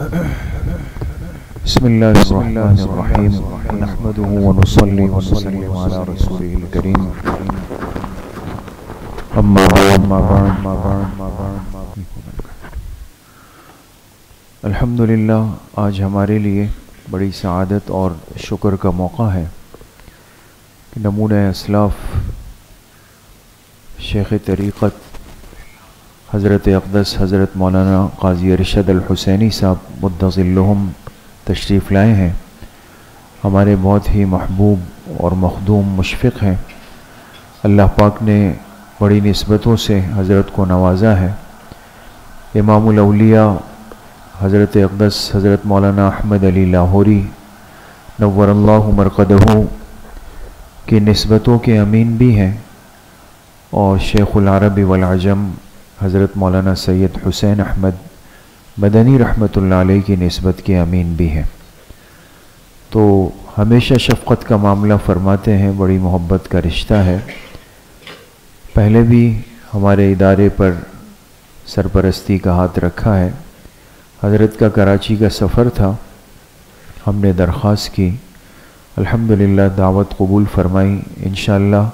بسم الله الرحمن الرحيم نحمده ونصلي ونسلم على رسوله الكريم أما بعد الحمدللہ آج ہمارے لیے بڑی سعادت اور شکر کا موقع ہے کہ نمونہ اسلاف شیخ طریقت حضرت اقدس حضرت مولانا قاضی ارشد الحسینی صاحب مدظلہم تشریف لائے ہیں. ہمارے بہت ہی محبوب اور مخدوم مشفق ہیں. اللہ پاک نے بڑی نسبتوں سے حضرت کو نوازا ہے. امام الاولیاء حضرت اقدس حضرت مولانا احمد علی لاہوری نور اللہ مرقدہ کی نسبتوں کے امین بھی ہیں اور شیخ العرب والعجم حضرت مولانا سید حسین احمد مدنی رحمۃ اللہ علیہ کی نسبت کے امین بھی ہیں. تو ہمیشہ شفقت کا معاملہ فرماتے ہیں, بڑی محبت کا رشتہ ہے. پہلے بھی ہمارے ادارے پر سرپرستی کا ہاتھ رکھا ہے. حضرت کا کراچی کا سفر تھا, ہم نے درخواست کی, الحمدللہ دعوت قبول فرمائی. انشاءاللہ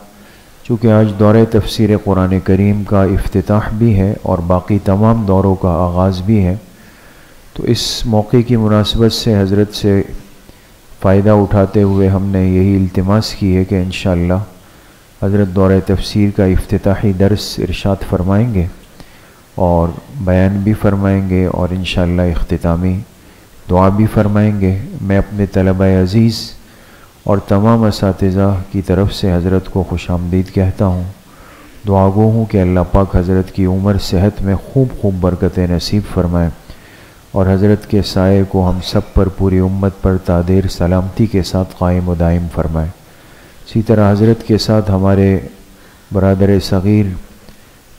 چونکہ آج دورہ تفسیر قرآن کریم کا افتتاح بھی ہے اور باقی تمام دوروں کا آغاز بھی ہے, تو اس موقع کی مناسبت سے حضرت سے فائدہ اٹھاتے ہوئے ہم نے یہی التماس کی ہے کہ انشاءاللہ حضرت دورہ تفسیر کا افتتاحی درس ارشاد فرمائیں گے اور بیان بھی فرمائیں گے اور انشاءاللہ اختتامی دعا بھی فرمائیں گے. میں اپنے طلبہ عزیز اور تمام اساتذہ کی طرف سے حضرت کو خوش آمدید کہتا ہوں. دعا گو ہوں کہ اللہ پاک حضرت کی عمر صحت میں خوب برکتیں نصیب فرمائے اور حضرت کے سائے کو ہم سب پر, پوری امت پر تادیر سلامتی کے ساتھ قائم و دائم فرمائے. اسی طرح حضرت کے ساتھ ہمارے برادر صغیر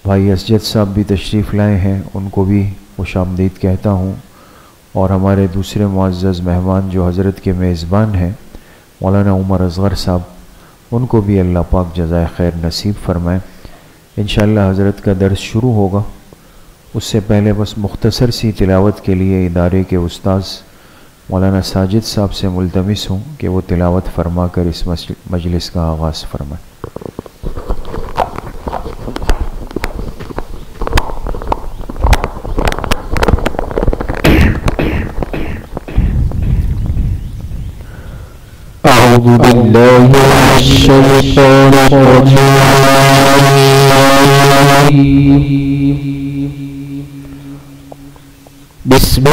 بھائی اسجد صاحب بھی تشریف لائے ہیں, ان کو بھی خوش آمدید کہتا ہوں. اور ہمارے دوسرے معزز مہمان جو حضرت کے میزبان ہیں مولانا عمر اصغر صاحب, ان کو بھی اللہ پاک جزائے خیر نصیب فرمائے. انشاءاللہ حضرت کا درس شروع ہوگا, اس سے پہلے بس مختصر سی تلاوت کے لیے ادارے کے استاذ مولانا ساجد صاحب سے ملتمس ہوں کہ وہ تلاوت فرما کر اس مجلس کا آغاز فرمائیں. أعوذ بالله من الشيطان الرجيم. بسم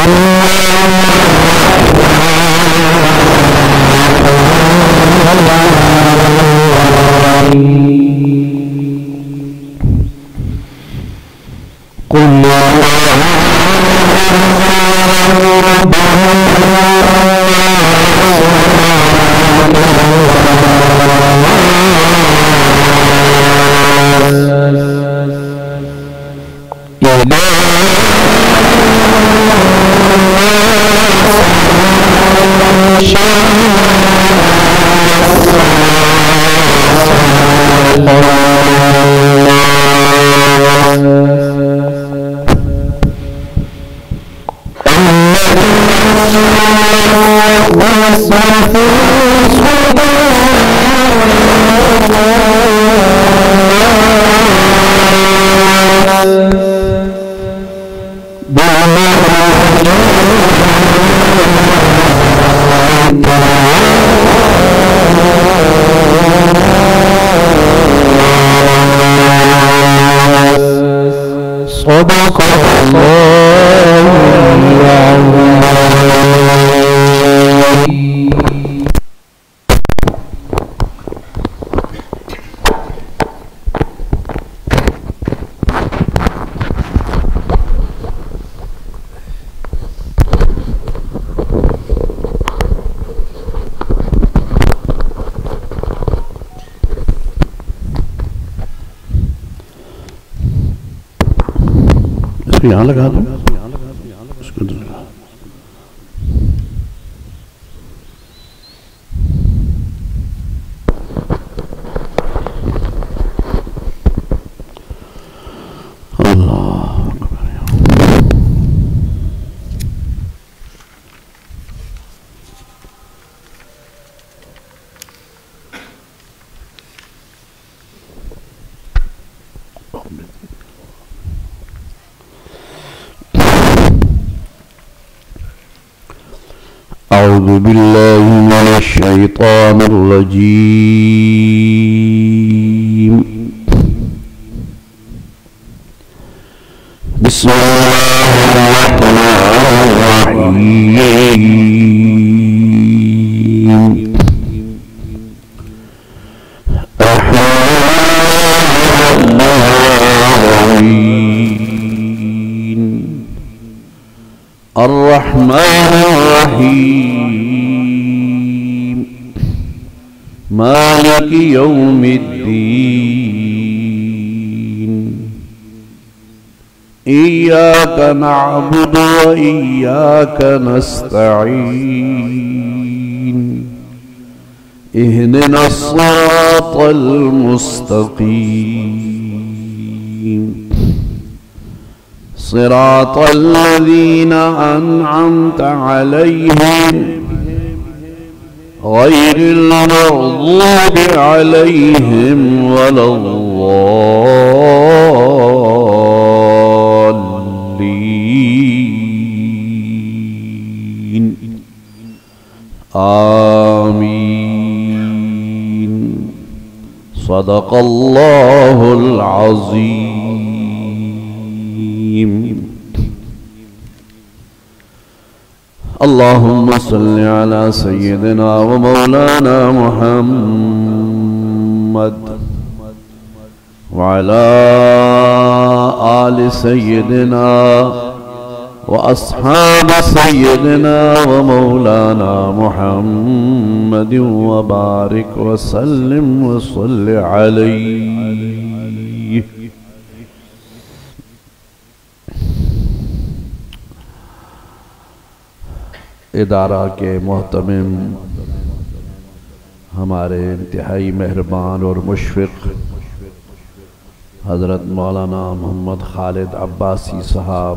صدق الله العظيم. یہاں لگا دوں اس کو اللہ أعوذ بالله من الشيطان الرجيم. بسم الله الرحمن الرحيم. الرحمن الرحيم مالك يوم الدين إياك نعبد وإياك نستعين اهدنا الصراط المستقيم صراط الذين أنعمت عليهم غير المغضوب عليهم ولا الضالين آمين. صدق الله العظيم. اللهم صل على سيدنا ومولانا محمد وعلى آل سيدنا وأصحاب سيدنا ومولانا محمد وبارك وسلم وصل عليه. ادارہ کے محتمم ہمارے انتہائی مہربان اور مشفق حضرت مولانا محمد خالد عباسی صاحب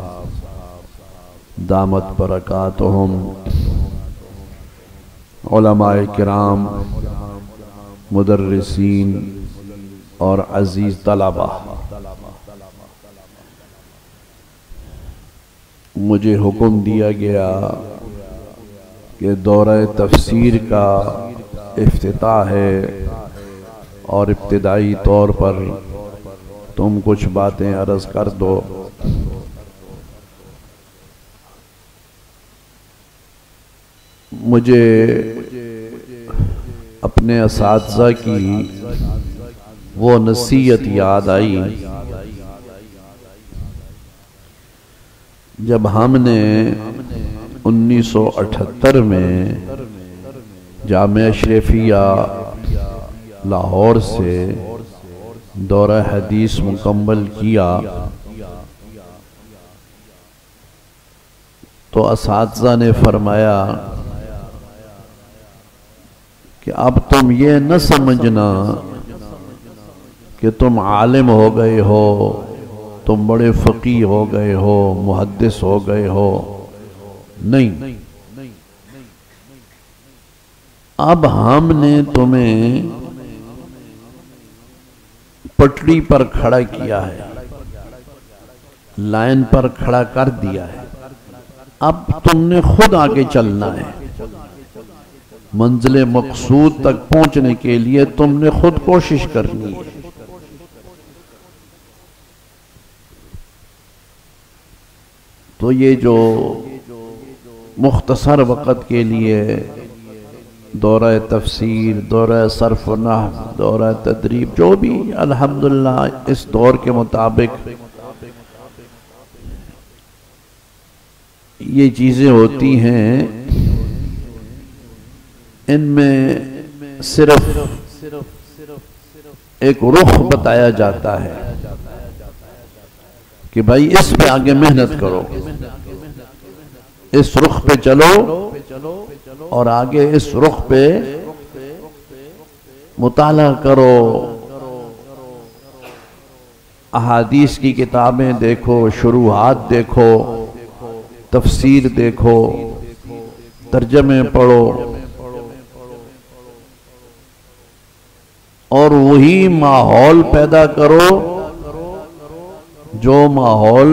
دامت برکاتہم، علماء کرام، مدرسین اور عزیز طلبہ، مجھے حکم دیا گیا کہ دورہ تفسیر کا افتتاح ہے اور ابتدائی طور پر تم کچھ باتیں عرض کر دو. مجھے اپنے اساتذہ کی وہ نصیحت یاد آئی جب ہم نے 1978 میں جامعہ اشرفیہ لاہور سے دورہ حدیث مکمل کیا تو اساتذہ نے فرمایا کہ اب تم یہ نہ سمجھنا کہ تم عالم ہو گئے ہو، تم بڑے فقیہ ہو گئے ہو، محدث ہو گئے ہو. نہیں، اب ہم نے تمہیں پٹڑی پر کھڑا کیا ہے، لائن پر کھڑا کر دیا ہے. اب تم نے خود آگے چلنا ہے. منزل مقصود تک پہنچنے کے لیے تم نے خود کوشش کرنی ہے. تو یہ جو مختصر وقت کے لیے دورہ تفسیر، دورہ صرف و نحو، دورہ تدریب، جو بھی الحمدللہ اس دور کے مطابق یہ چیزیں ہوتی ہیں، ان میں صرف ایک رخ بتایا جاتا ہے کہ بھائی اس پہ آگے محنت کرو، اس رخ پہ چلو اور آگے اس رخ پہ مطالعہ کرو، احادیث کی کتابیں دیکھو، شروحات دیکھو، تفسیر دیکھو، ترجمے پڑھو، اور وہی ماحول پیدا کرو جو ماحول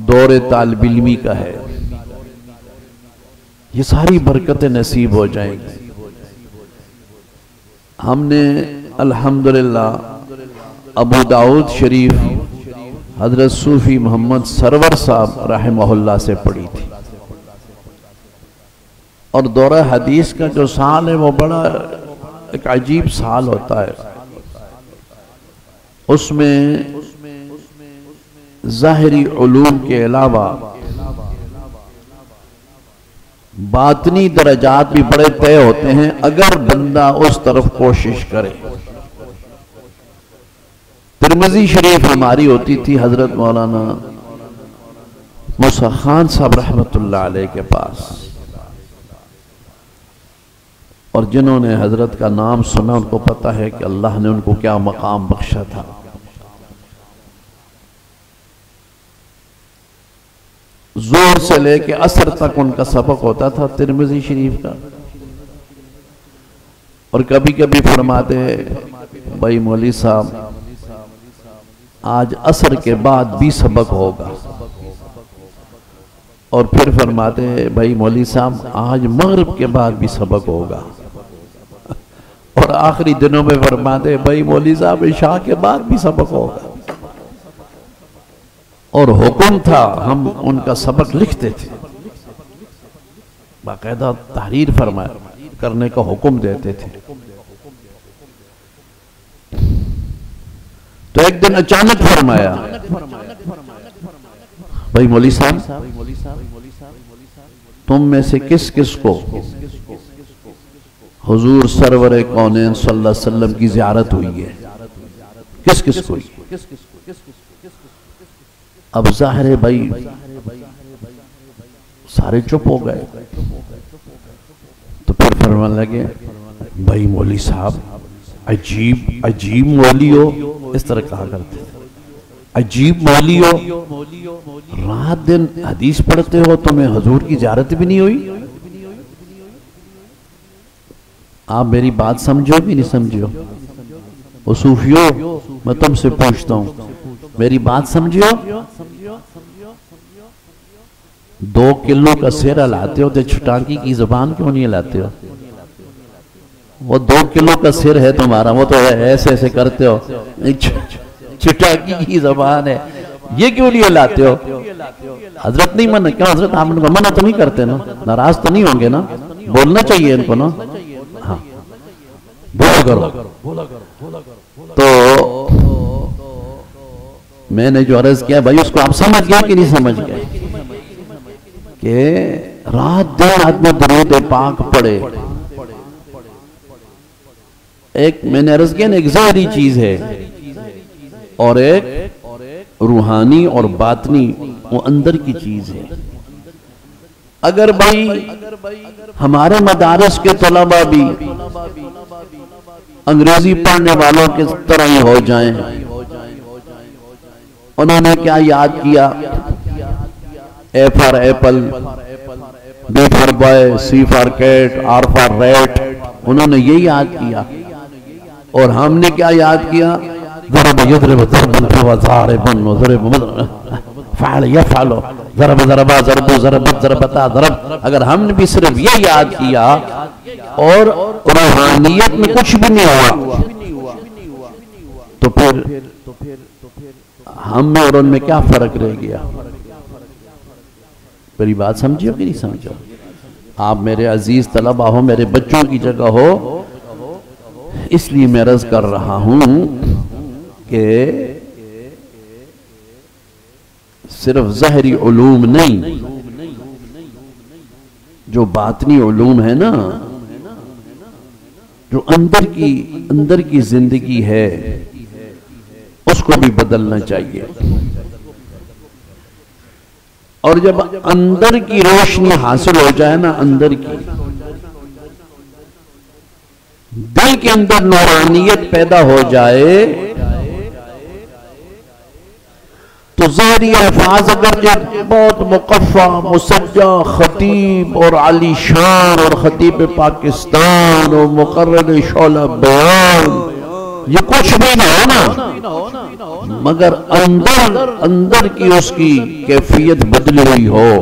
دور طالب علمی کا ہے. یہ ساری برکتیں نصیب ہو جائیں گی۔ ہم نے الحمدللہ ابو داؤد شریف حضرت صوفی محمد سرور صاحب رحمہ اللہ سے پڑھی تھی، اور دورہ حدیث کا جو سال ہے وہ بڑا ایک عجیب سال ہوتا ہے۔ اس میں ظاہری علوم کے علاوہ باطنی درجات بھی بڑے طے ہوتے ہیں اگر بندہ اس طرف کوشش کرے۔ ترمذی شریف ہماری ہوتی تھی حضرت مولانا موسیٰ خان صاحب رحمت اللہ علیہ کے پاس، اور جنہوں نے حضرت کا نام سنا ان کو پتہ ہے کہ اللہ نے ان کو کیا مقام بخشا تھا۔ زور سے لے کے عصر تک ان کا سبق ہوتا تھا ترمذی شریف کا، اور کبھی کبھی فرماتے بھائی مولوی صاحب آج عصر کے بعد بھی سبق ہوگا، اور پھر فرماتے بھائی مولوی صاحب آج مغرب کے بعد بھی سبق ہوگا، اور آخری دنوں میں فرماتے بھائی مولوی صاحب عشاء کے بعد بھی سبق ہوگا۔ اور حکم تھا ہم ان کا سبق لکھتے تھے، باقاعدہ تحریر فرمایا کرنے کا حکم دیتے تھے۔ تو ایک دن اچانک فرمایا بھائی مولوی صاحب تم میں سے کس کس کو حضور سرور کونین صلی اللہ علیہ وسلم کی زیارت ہوئی ہے؟ کس کس کو؟ اب ظاہر ہے بھائی سارے چپ ہو گئے، تو پھر فرمانے لگے بھائی مولوی صاحب عجیب مولی ہو، اس طرح کہا کرتے تھے، عجیب مولی ہو، رات دن حدیث پڑھتے ہو تمہیں حضور کی زیارت بھی نہیں ہوئی؟ آپ میری بات سمجھو بھی نہیں سمجھو؟ وہ صوفیو میں تم سے پوچھتا ہوں میری بات سمجھو؟ 2 کلو کا سیرہ لاتے ہو تو چھٹانکی کی زبان کیوں نہیں لاتے ہو؟ وہ 2 کلو کا سیر ہے تمہارا، وہ تو ایسے ایسے کرتے ہو، چھٹانکی کی زبان ہے، یہ کیوں نہیں لاتے ہو؟ حضرت نہیں منع کیوں؟ حضرت آپ ان کو منع تو نہیں کرتے نا؟ ناراض تو نہیں ہوں گے نا؟ بولنا چاہیے ان کو نا؟ ہاں بولا کرو۔ تو میں نے جو عرض کیا بھائی اس کو آپ سمجھ گئے کہ نہیں سمجھ گئے کہ رات دن آدمی درود پاک پڑھے؟ ایک میں نے عرض کیا نا، ایک ظاہری چیز ہے اور ایک روحانی اور باطنی وہ اندر کی چیز ہے۔ اگر بھائی ہمارے مدارس کے طلبہ بھی انگریزی پڑھنے والوں کے طرح ہی ہو جائیں، انہوں نے کیا یاد کیا؟ A for apple, B for boy, C for cat, R for rat, انہوں نے یہ یاد کیا، اور ہم نے کیا یاد کیا؟ ضرب یضرب ضربا ضاربا ضرب فعل یفعل ضرب ضربا ضرب ضربت ضربتا ضرب۔ اگر ہم نے بھی صرف یہ یاد کیا اور روحانیت میں کچھ بھی نہیں ہوا تو پھر ہم میں اور ان میں کیا فرق رہ گیا؟ میری بات سمجھو کہ نہیں سمجھو؟ آپ میرے عزیز طلبہ ہو، میرے بچوں کی جگہ ہو، اس لیے میں عرض کر رہا ہوں کہ صرف ظاہری علوم نہیں، جو باطنی علوم ہے نا، جو اندر کی زندگی ہے اس کو بھی بدلنا چاہیے۔ اور جب اندر کی روشنی حاصل ہو جائے نا، اندر کی دل کے اندر نورانیت پیدا ہو جائے تو ظاہری الفاظ اگر جب بہت مقفع، مسجع، خطیب اور علی شان اور خطیب پاکستان اور مقرر شعلہ بیان یہ کچھ بھی نہ ہو نا، مگر اندر کی اس کی کیفیت بدلی ہوئی ہو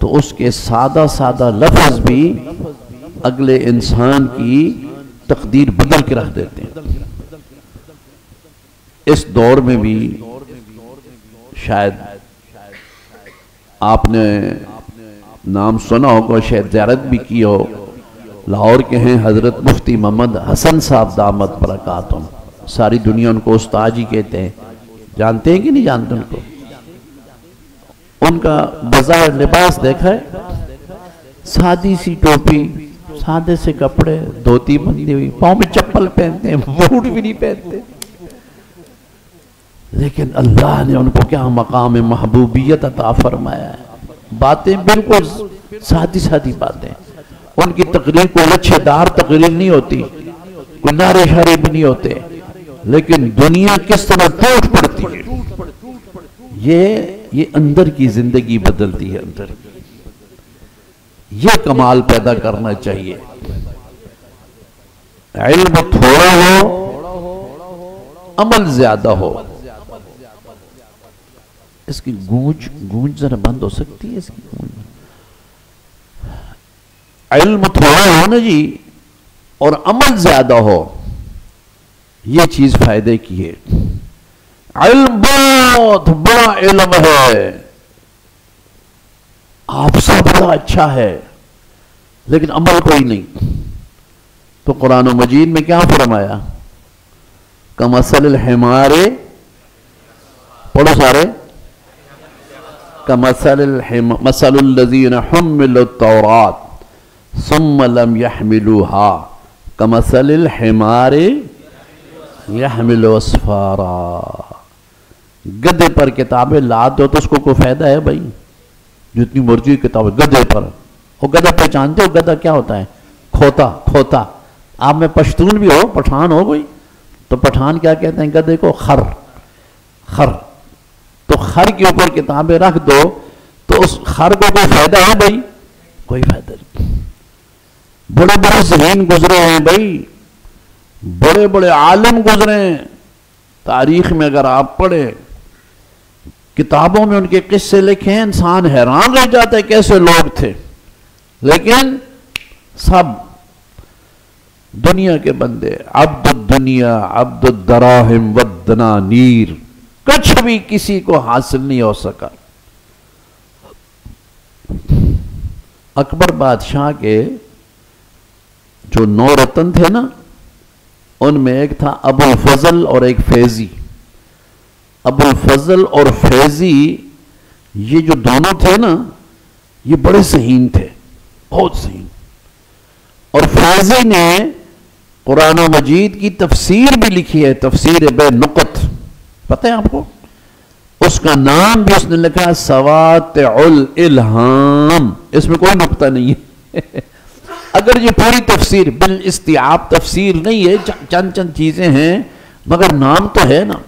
تو اس کے سادہ سادہ لفظ بھی اگلے انسان کی تقدیر بدل کے رکھ دیتے ہیں۔ اس دور میں بھی شاید آپ نے نام سنا ہوگا، شاید زیارت بھی کی ہو، لاہور کے ہیں حضرت مفتی محمد حسن صاحب دامت برکاتہم، ساری دنیا ان کو استاد ہی کہتے ہیں، جانتے ہیں کہ نہیں جانتے ان کو؟ ان کا بظاہر لباس دیکھا ہے، سادی سی ٹوپی، سادے سے کپڑے، دھوتی بندی ہوئی، پاؤں میں چپل پہنتے ہیں، بوٹ بھی نہیں پہنتے، لیکن اللہ نے ان کو کیا مقام محبوبیت عطا فرمایا ہے۔ باتیں بالکل سادی سادی باتیں، ان کی تقریر کو لچھے دار تقریر نہیں ہوتی، کوئی نعرے شعرے بھی نہیں ہوتے، لیکن دنیا کس طرح ٹوٹ پڑتی ہے، یہ اندر کی زندگی بدلتی ہے، اندر کی۔ یہ کمال پیدا کرنا چاہیے۔ علم تھوڑا ہو، عمل زیادہ ہو۔ اس کی گونج ذرا بند ہو سکتی ہے، اس کی گونج۔ علم تھوڑا ہو نا جی، اور عمل زیادہ ہو، یہ چیز فائدے کی ہے۔ علم بہت بڑا علم ہے، آپ سب بڑا اچھا ہے، لیکن عمل کوئی نہیں۔ تو قرآن و مجید میں کیا فرمایا؟ کمثل الحمار، پڑھو سارے، مثل الذین حملوا التوراة ثم لم يحملوها کمثل الحمار يحمل اسفارا۔ گدھے پر کتابیں لاد دو تو اس کو کوئی فائدہ ہے بھائی؟ جتنی مرضی کتابیں گدھے پر، وہ گدھا پہچانتے ہو گدھا کیا ہوتا ہے؟ کھوتا۔ آپ میں پشتون بھی ہو، پٹھان ہو کوئی، تو پٹھان کیا کہتے ہیں گدھے کو؟ خر۔ تو خر کے اوپر کتابیں رکھ دو تو اس خر کو کوئی فائدہ ہے بھائی؟ کوئی فائدہ نہیں۔ بڑے بڑے ذہین گزرے ہیں بھائی، بڑے بڑے عالم گزرے ہیں تاریخ میں، اگر آپ پڑھیں کتابوں میں ان کے قصے لکھے ہیں، انسان حیران رہ جاتا ہے کیسے لوگ تھے، لیکن سب دنیا کے بندے، عبد الدنیا عبد الدراہم والدنانیر، کچھ بھی کسی کو حاصل نہیں ہو سکا۔ اکبر بادشاہ کے جو 9 رتن تھے نا، ان میں ایک تھا ابو الفضل اور ایک فیضی۔ ابو الفضل اور فیضی یہ جو دونوں تھے نا، یہ بڑے ذہین تھے، بہت ذہین۔ اور فیضی نے قرآن و مجید کی تفسیر بھی لکھی ہے، تفسیر بے نقط، پتہ ہے آپ کو؟ اس کا نام بھی اس نے لکھا سواتع الالہام، اس میں کوئی نقطہ نہیں ہے۔ اگر یہ پوری تفسیر بالاستیعاب تفسیر نہیں ہے، چند چیزیں ہیں، مگر نام تو ہے نا۔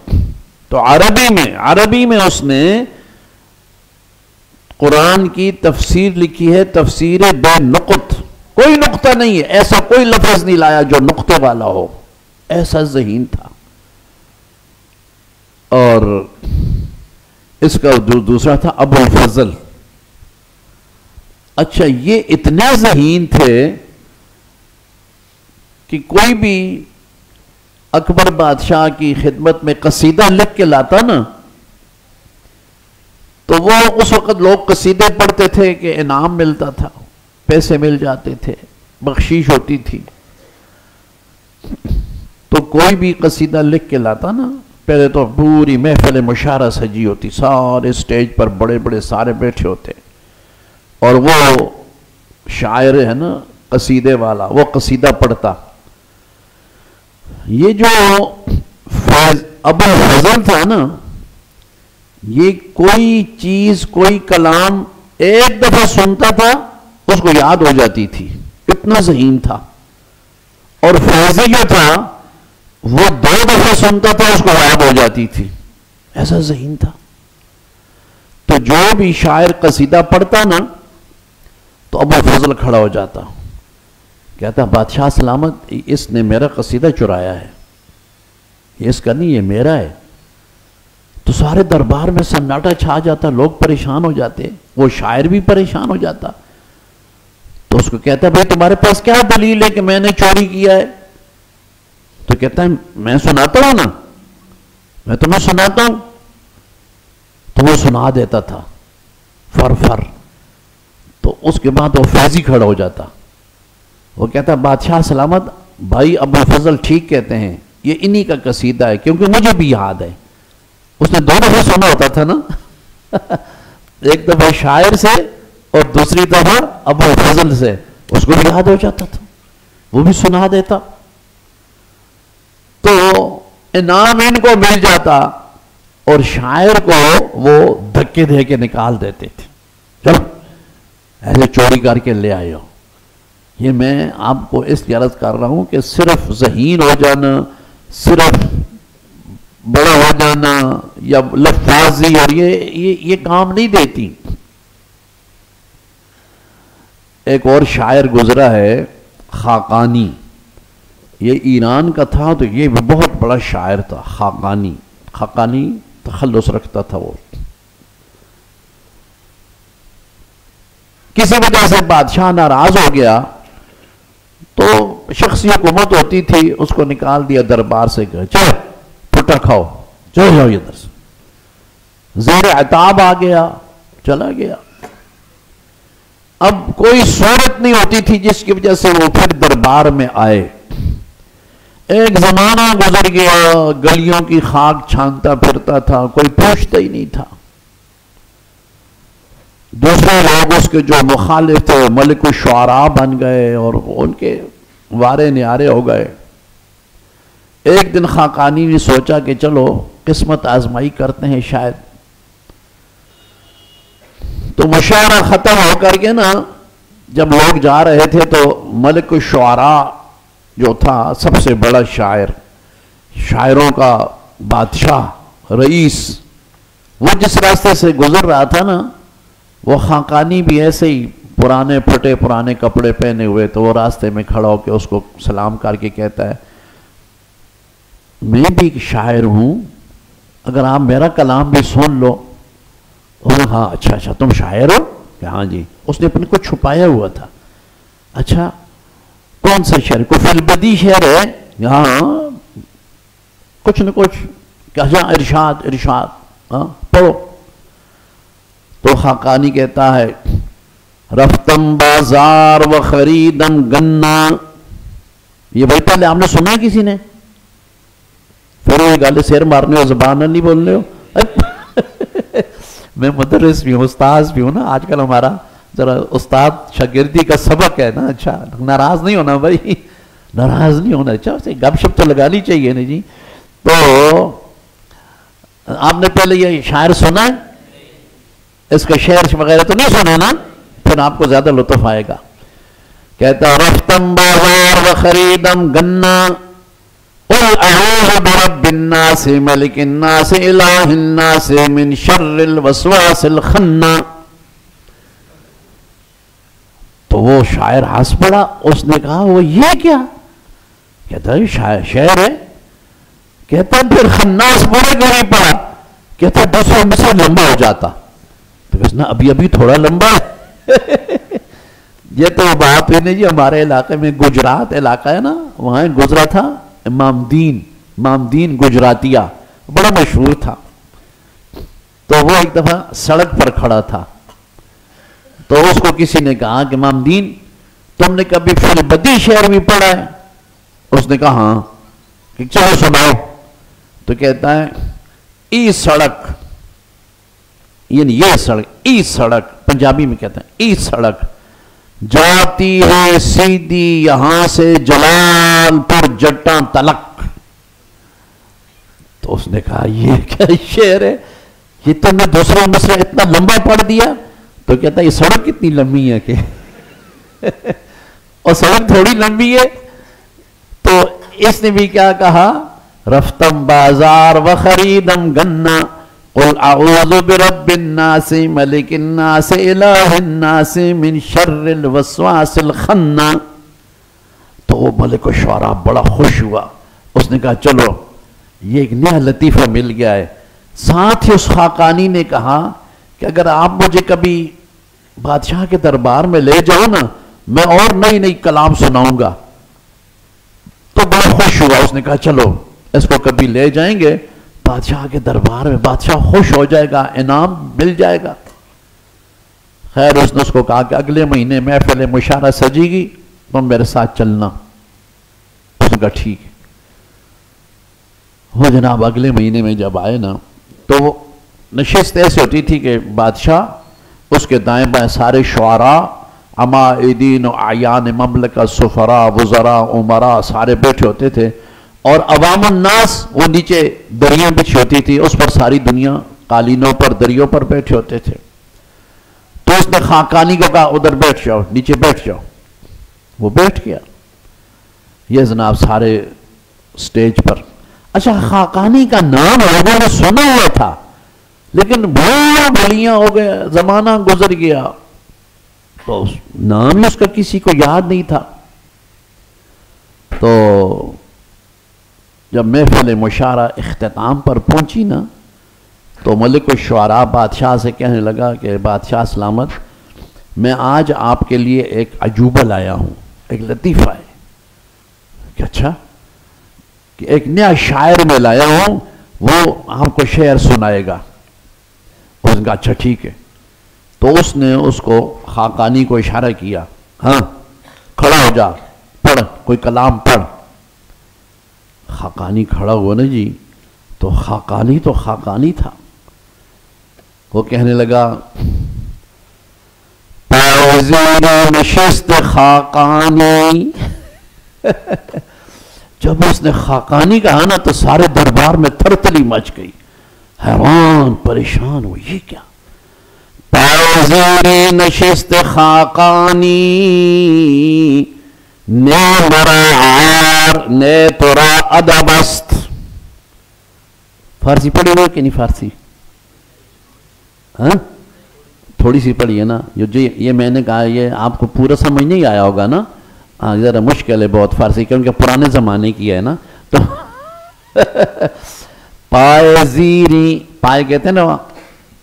تو عربی میں اس نے قرآن کی تفسیر لکھی ہے، تفسیر بے نقط، کوئی نقطہ نہیں ہے، ایسا کوئی لفظ نہیں لایا جو نقطے والا ہو، ایسا ذہین تھا۔ اور اس کا دوسرا تھا ابو الفضل۔ اچھا، یہ اتنے ذہین تھے کہ کوئی بھی اکبر بادشاہ کی خدمت میں قصیدہ لکھ کے لاتا نا، تو وہ اس وقت لوگ قصیدے پڑھتے تھے کہ انعام ملتا تھا، پیسے مل جاتے تھے، بخشش ہوتی تھی۔ تو کوئی بھی قصیدہ لکھ کے لاتا نا، پہلے تو پوری محفل مشاعرہ سجی ہوتی، سارے سٹیج پر بڑے بڑے سارے بیٹھے ہوتے، اور وہ شاعر ہے نا قصیدے والا، وہ قصیدہ پڑھتا۔ یہ جو ابو الفضل تھا نا، یہ کوئی چیز، کوئی کلام ایک دفعہ سنتا تھا اس کو یاد ہو جاتی تھی، اتنا ذہین تھا۔ اور فیضی جو تھا وہ 2 دفعہ سنتا تھا اس کو یاد ہو جاتی تھی، ایسا ذہین تھا۔ تو جو بھی شاعر قصیدہ پڑھتا نا تو ابو الفضل کھڑا ہو جاتا، کہتا بادشاہ سلامت، اس نے میرا قصیدہ چرایا ہے، یہ اس کا نہیں، یہ میرا ہے۔ تو سارے دربار میں سناٹا چھا جاتا، لوگ پریشان ہو جاتے، وہ شاعر بھی پریشان ہو جاتا. تو اس کو کہتا ہے بھائی تمہارے پاس کیا دلیل ہے کہ میں نے چوری کیا ہے؟ تو کہتا ہے میں سناتا ہوں نا، میں تمہیں سناتا ہوں. تو وہ سنا دیتا تھا فر فر. تو اس کے بعد وہ فیضی کھڑا ہو جاتا. وہ کہتا بادشاہ سلامت، بھائی ابو فضل ٹھیک کہتے ہیں، یہ انہی کا قصیدہ ہے، کیونکہ مجھے بھی یاد ہے. اس نے دو دفعہ سنا ہوتا تھا نا، ایک دفعہ شاعر سے اور دوسری دفعہ ابو فضل سے. اس کو بھی یاد ہو جاتا تھا، وہ بھی سنا دیتا. تو انعام ان کو مل جاتا اور شاعر کو وہ دھکے دے کے نکال دیتے تھے. چلو ایسے چوری کر کے لے آئے ہو. یہ میں آپ کو اس لیے عرض کر رہا ہوں کہ صرف ذہین ہو جانا، صرف بڑا ہو جانا یا لفاظی اور یہ کام نہیں دیتی. ایک اور شاعر گزرا ہے خاقانی، یہ ایران کا تھا، تو یہ بہت بڑا شاعر تھا. خاقانی تخلص رکھتا تھا. وہ کسی وجہ سے بادشاہ ناراض ہو گیا تو شخصی حکومت ہوتی تھی، اس کو نکال دیا دربار سے، چلو پھٹا کھاؤ، چلو جاؤ ادھر سے. زیر عتاب آ گیا، چلا گیا. اب کوئی صورت نہیں ہوتی تھی جس کی وجہ سے وہ پھر دربار میں آئے. ایک زمانہ گزر گیا، گلیوں کی خاک چھانتا پھرتا تھا، کوئی پوچھتا ہی نہیں تھا. دوسرے لوگ اس کے جو مخالف تھے ملک الشعراء بن گئے اور ان کے وارے نیارے ہو گئے. ایک دن خاقانی نے سوچا کہ چلو قسمت آزمائی کرتے ہیں شاید. تو مشاعرہ ختم ہو کر کے نا جب لوگ جا رہے تھے تو ملک الشعراء جو تھا سب سے بڑا شاعر، شاعروں کا بادشاہ، رئیس، وہ جس راستے سے گزر رہا تھا نا، وہ خاقانی بھی ایسے ہی پرانے پھٹے پرانے کپڑے پہنے ہوئے. تو وہ راستے میں کھڑا ہو کے اس کو سلام کر کے کہتا ہے میں بھی ایک شاعر ہوں، اگر آپ میرا کلام بھی سن لو. ہاں اچھا تم شاعر ہو؟ کہ ہاں جی. اس نے اپنے کو چھپایا ہوا تھا. اچھا کون سا شعر؟ کوئی فلبدی شعر ہے؟ ہاں کچھ نہ کچھ. کہا ارشاد ہاں پڑھو. تو خاقانی کہتا ہے رفتم بازار و خریدم گنا. یہ بھائی پہلے آپ نے سنا ہے کسی نے؟ پھر وہ گالے سیر مارنے ہو، زبان نہیں بولنے ہو. میں مدرس بھی ہوں، استاذ بھی ہوں نا. آج کل ہمارا ذرا استاد شاگردی کا سبق ہے نا. اچھا ناراض نہیں ہونا بھائی، ناراض نہیں ہونا. اچھا گپ شپ تو لگانی چاہیے نا جی. تو آپ نے پہلے یہ شاعر سنا ہے؟ اس کا شعر وغیرہ تو نہیں سنا نا؟ پھر آپ کو زیادہ لطف آئے گا. کہتا رفتم بازار و خریدم گنا، قل اعوذ برب الناس ملک الناس الہ الناس من شر الوسواس الخناس. تو وہ شاعر ہنس پڑا. اس نے کہا وہ یہ کیا؟ کہتا ہے شعر ہے. کہتا پھر خناس پورے گھر پڑا. کہتا دوسرا مصرع لمبا ہو جاتا. تو کہنا ابھی تھوڑا لمبا ہے. یہ تو بات ہے نہیں جی. ہمارے علاقے میں گجرات علاقہ ہے نا، وہاں گزرا تھا امام دین گجراتیہ، بڑا مشہور تھا. تو وہ ایک دفعہ سڑک پر کھڑا تھا. تو اس کو کسی نے کہا کہ امام دین تم نے کبھی فلبدی شعر بھی پڑھا ہے؟ اس نے کہا ہاں. کہ چلو سناؤ. تو کہتا ہے ای سڑک، یعنی یہ سڑک، ای سڑک پنجابی میں کہتے ہیں ای سڑک، جاتی ہے سیدھی یہاں سے جلال پور جٹاں تلک. تو اس نے کہا یہ کیا شعر ہے؟ یہ تم نے دوسرا مصرع اتنا لمبا پڑھ دیا. تو کہتا ہے یہ سڑک کتنی لمبی ہے کہ اور سڑک تھوڑی لمبی ہے. تو اس نے بھی کیا کہا رفتم بازار و خریدم گنا، قل اعوذ برب الناس ملک الناس الہ الناس من شر الوسواس الخناس. تو وہ ملک الشعراء بڑا خوش ہوا. اس نے کہا چلو یہ ایک نیا لطیفہ مل گیا ہے. ساتھ ہی اس خاقانی نے کہا کہ اگر آپ مجھے کبھی بادشاہ کے دربار میں لے جاؤ نا، میں اور نئی نئی کلام سناؤں گا۔ تو بڑا خوش ہوا، اس نے کہا چلو اس کو کبھی لے جائیں گے بادشاہ کے دربار میں، بادشاہ خوش ہو جائے گا، انعام مل جائے گا۔ خیر اس نے اس کو کہا کہ اگلے مہینے محفل مشاعرہ سجے گی، تم میرے ساتھ چلنا۔ اس نے کہا ٹھیک ہے۔ وہ جناب اگلے مہینے میں جب آئے نا تو وہ نشست ایسے ہوتی تھی کہ بادشاہ، اس کے دائیں بائیں سارے شعراء، عمائدین و اعیان مملکت، سفراء، وزراء، عمراء سارے بیٹھے ہوتے تھے، اور عوام الناس وہ نیچے دریاں بچھی ہوتی تھی، اس پر ساری دنیا قالینوں پر دریوں پر بیٹھے ہوتے تھے۔ تو اس نے خاقانی کو کہا ادھر بیٹھ جاؤ، نیچے بیٹھ جاؤ۔ وہ بیٹھ گیا۔ یہ جناب سارے سٹیج پر، اچھا خاقانی کا نام لوگوں نے سنا ہوا تھا لیکن بھولیاں بھولیاں ہو گیا، زمانہ گزر گیا تو نام ہی اس کا کسی کو یاد نہیں تھا۔ تو جب محفل مشاعرہ اختتام پر پہنچی نا تو ملک الشعراء بادشاہ سے کہنے لگا کہ بادشاہ سلامت، میں آج آپ کے لیے ایک عجوبہ لایا ہوں، ایک لطیفہ ہے۔ کہ اچھا، کہ ایک نیا شاعر میں لایا ہوں، وہ آپ کو شعر سنائے گا۔ اس نے کہا اچھا ٹھیک ہے۔ تو اس نے اس کو خاقانی کو اشارہ کیا، ہاں کھڑا ہو جا، پڑھ کوئی کلام پڑھ۔ خاقانی کھڑا ہوا نا جی، تو خاقانی تھا۔ وہ کہنے لگا پاوزیر نشست خاقانی۔ جب اس نے خاقانی کہا نا تو سارے دربار میں تھرتلی مچ گئی، حیران پریشان ہو، یہ کیا؟ پاوزیر نشست خاقانی نے مرا عار نے ترا ادب است۔ فارسی پڑھی ہوئی کہ نہیں فارسی؟ ہاں تھوڑی سی پڑھی ہے نا۔ یہ میں نے کہا یہ آپ کو پورا سمجھ نہیں آیا ہوگا نا، ذرا مشکل ہے بہت فارسی، کیونکہ پرانے زمانے کی ہے نا۔ تو پائے زیری، پائے کہتے ہیں نا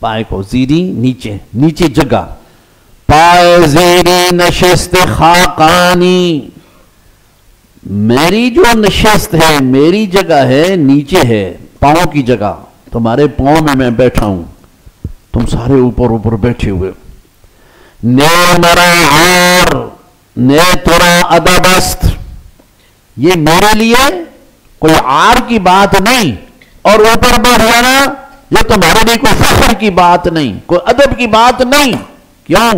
پائے کو، زیری نیچے جگہ، پائے زیری نشست خاقانی، میری جو نشست ہے، میری جگہ ہے نیچے ہے، پاؤں کی جگہ، تمہارے پاؤں میں بیٹھا ہوں، تم سارے اوپر بیٹھے ہوئے۔ نے مرا عار نے ترا ادب است، یہ میرے لیے کوئی عار کی بات نہیں، اور اوپر بیٹھ جانا یہ تمہارے لیے کوئی فخر کی بات نہیں، کوئی ادب کی بات نہیں۔ کیوں؟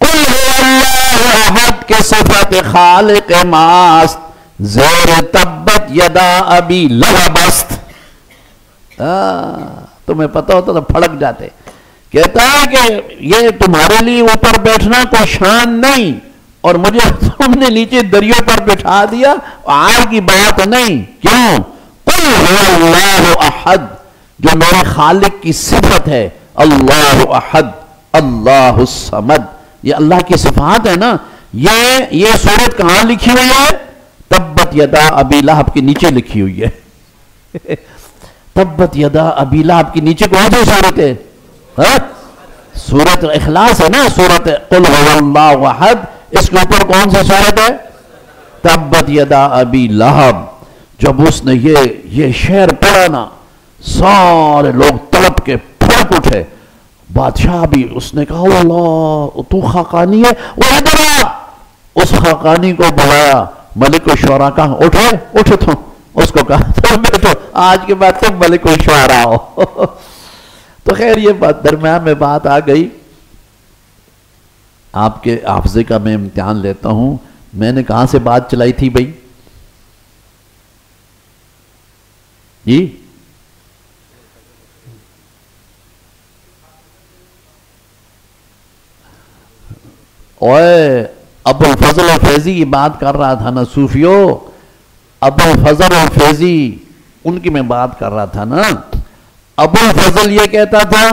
قل هو اللہ احد کے صفت خالق ماست، زیر تبت یدا ابی لہب است۔ تمہیں پتہ ہوتا تو پھڑک جاتے۔ کہتا ہے کہ یہ تمہارے لیے اوپر بیٹھنا کوئی شان نہیں، اور مجھے تم نے نیچے دریوں پر بٹھا دیا، عار کی بات نہیں۔ کیوں؟ قل هو اللہ احد، جو میرے خالق کی صفت ہے، اللہ احد اللہ الصمد، یہ اللہ کی صفات ہے نا۔ یہ سورت کہاں لکھی ہوئی ہے؟ تبت یدا ابی لہب کے نیچے لکھی ہوئی ہے۔ تبت یدا ابی لہب کے نیچے کون سی سورت ہے؟ سورت اخلاص ہے نا، سورت قل هو اللہ احد، اس کے اوپر کون سی سورت ہے؟ تبت یدا ابی لہب۔ جب اس نے یہ شعر پڑھا نا، سارے لوگ تڑپ کے پھڑک اٹھے۔ بادشاہ بھی، اس نے کہا اللہ تو خاقانی ہے، وہ ادھر آ۔ اس خاقانی کو بلایا، ملک الشعراء کہا اٹھے تم، اس کو کہا تم بیٹھو، آج کے بعد تم ملک الشعراء ہو۔ تو خیر یہ بات درمیان میں بات آ گئی۔ آپ کے حافظے کا میں امتحان لیتا ہوں، میں نے کہاں سے بات چلائی تھی بھائی؟ جی اوے ابو الفضل الفیضی کی بات کر رہا تھا نا صوفیو، ابو الفضل الفیضی ان کی میں بات کر رہا تھا نا۔ ابو الفضل یہ کہتا تھا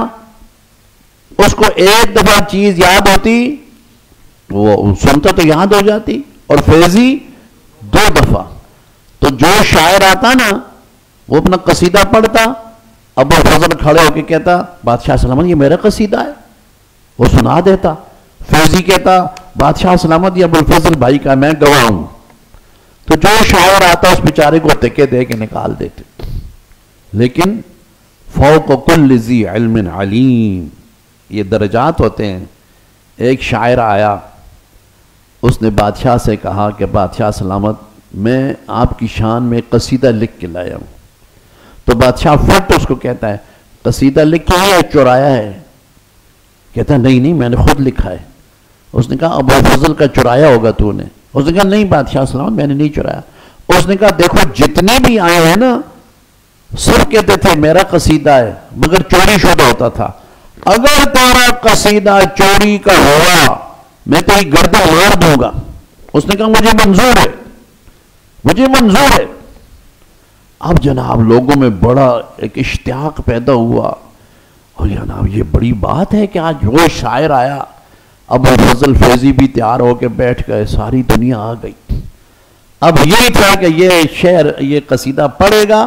اس کو ایک دفعہ چیز یاد ہوتی، وہ سنتا تو یاد ہو جاتی، اور فیضی 2 دفعہ۔ تو جو شاعر آتا نا وہ اپنا قصیدہ پڑھتا، ابو الفضل کھڑے ہو کے کہتا بادشاہ سلامت یہ میرا قصیدہ ہے، وہ سنا دیتا۔ فیضی کہتا بادشاہ سلامت یہ ابو الفضل بھائی کا میں گواہ ہوں، تو جو شاعر آتا اس بیچارے کو تکے دے کے نکال دیتے۔ لیکن فوق کل ذی علم علیم، یہ درجات ہوتے ہیں۔ ایک شاعر آیا، اس نے بادشاہ سے کہا کہ بادشاہ سلامت میں آپ کی شان میں قصیدہ لکھ کے لایا ہوں۔ تو بادشاہ فٹ اس کو کہتا ہے قصیدہ لکھ کے ہے یا چرایا ہے؟ کہتا ہے نہیں میں نے خود لکھا ہے۔ اس نے کہا ابو الفضل کا چرایا ہوگا تو نے؟ اس نے کہا نہیں بادشاہ سلامت میں نے نہیں چرایا۔ اس نے کہا دیکھو جتنے بھی آئے ہیں نا سب کہتے تھے میرا قصیدہ ہے مگر چوری شدہ ہوتا تھا، اگر تیرا قصیدہ چوری کا ہوا میں تیری گردن مار دوں گا۔ اس نے کہا مجھے منظور ہے، مجھے منظور ہے۔ اب جناب لوگوں میں بڑا ایک اشتیاق پیدا ہوا، اور جناب یہ بڑی بات ہے کہ آج وہ شاعر آیا۔ ابو الفضل فیضی بھی تیار ہو کے بیٹھ گئے، ساری دنیا آ گئی۔ اب یہی تھا کہ یہ شعر یہ قصیدہ پڑھے گا،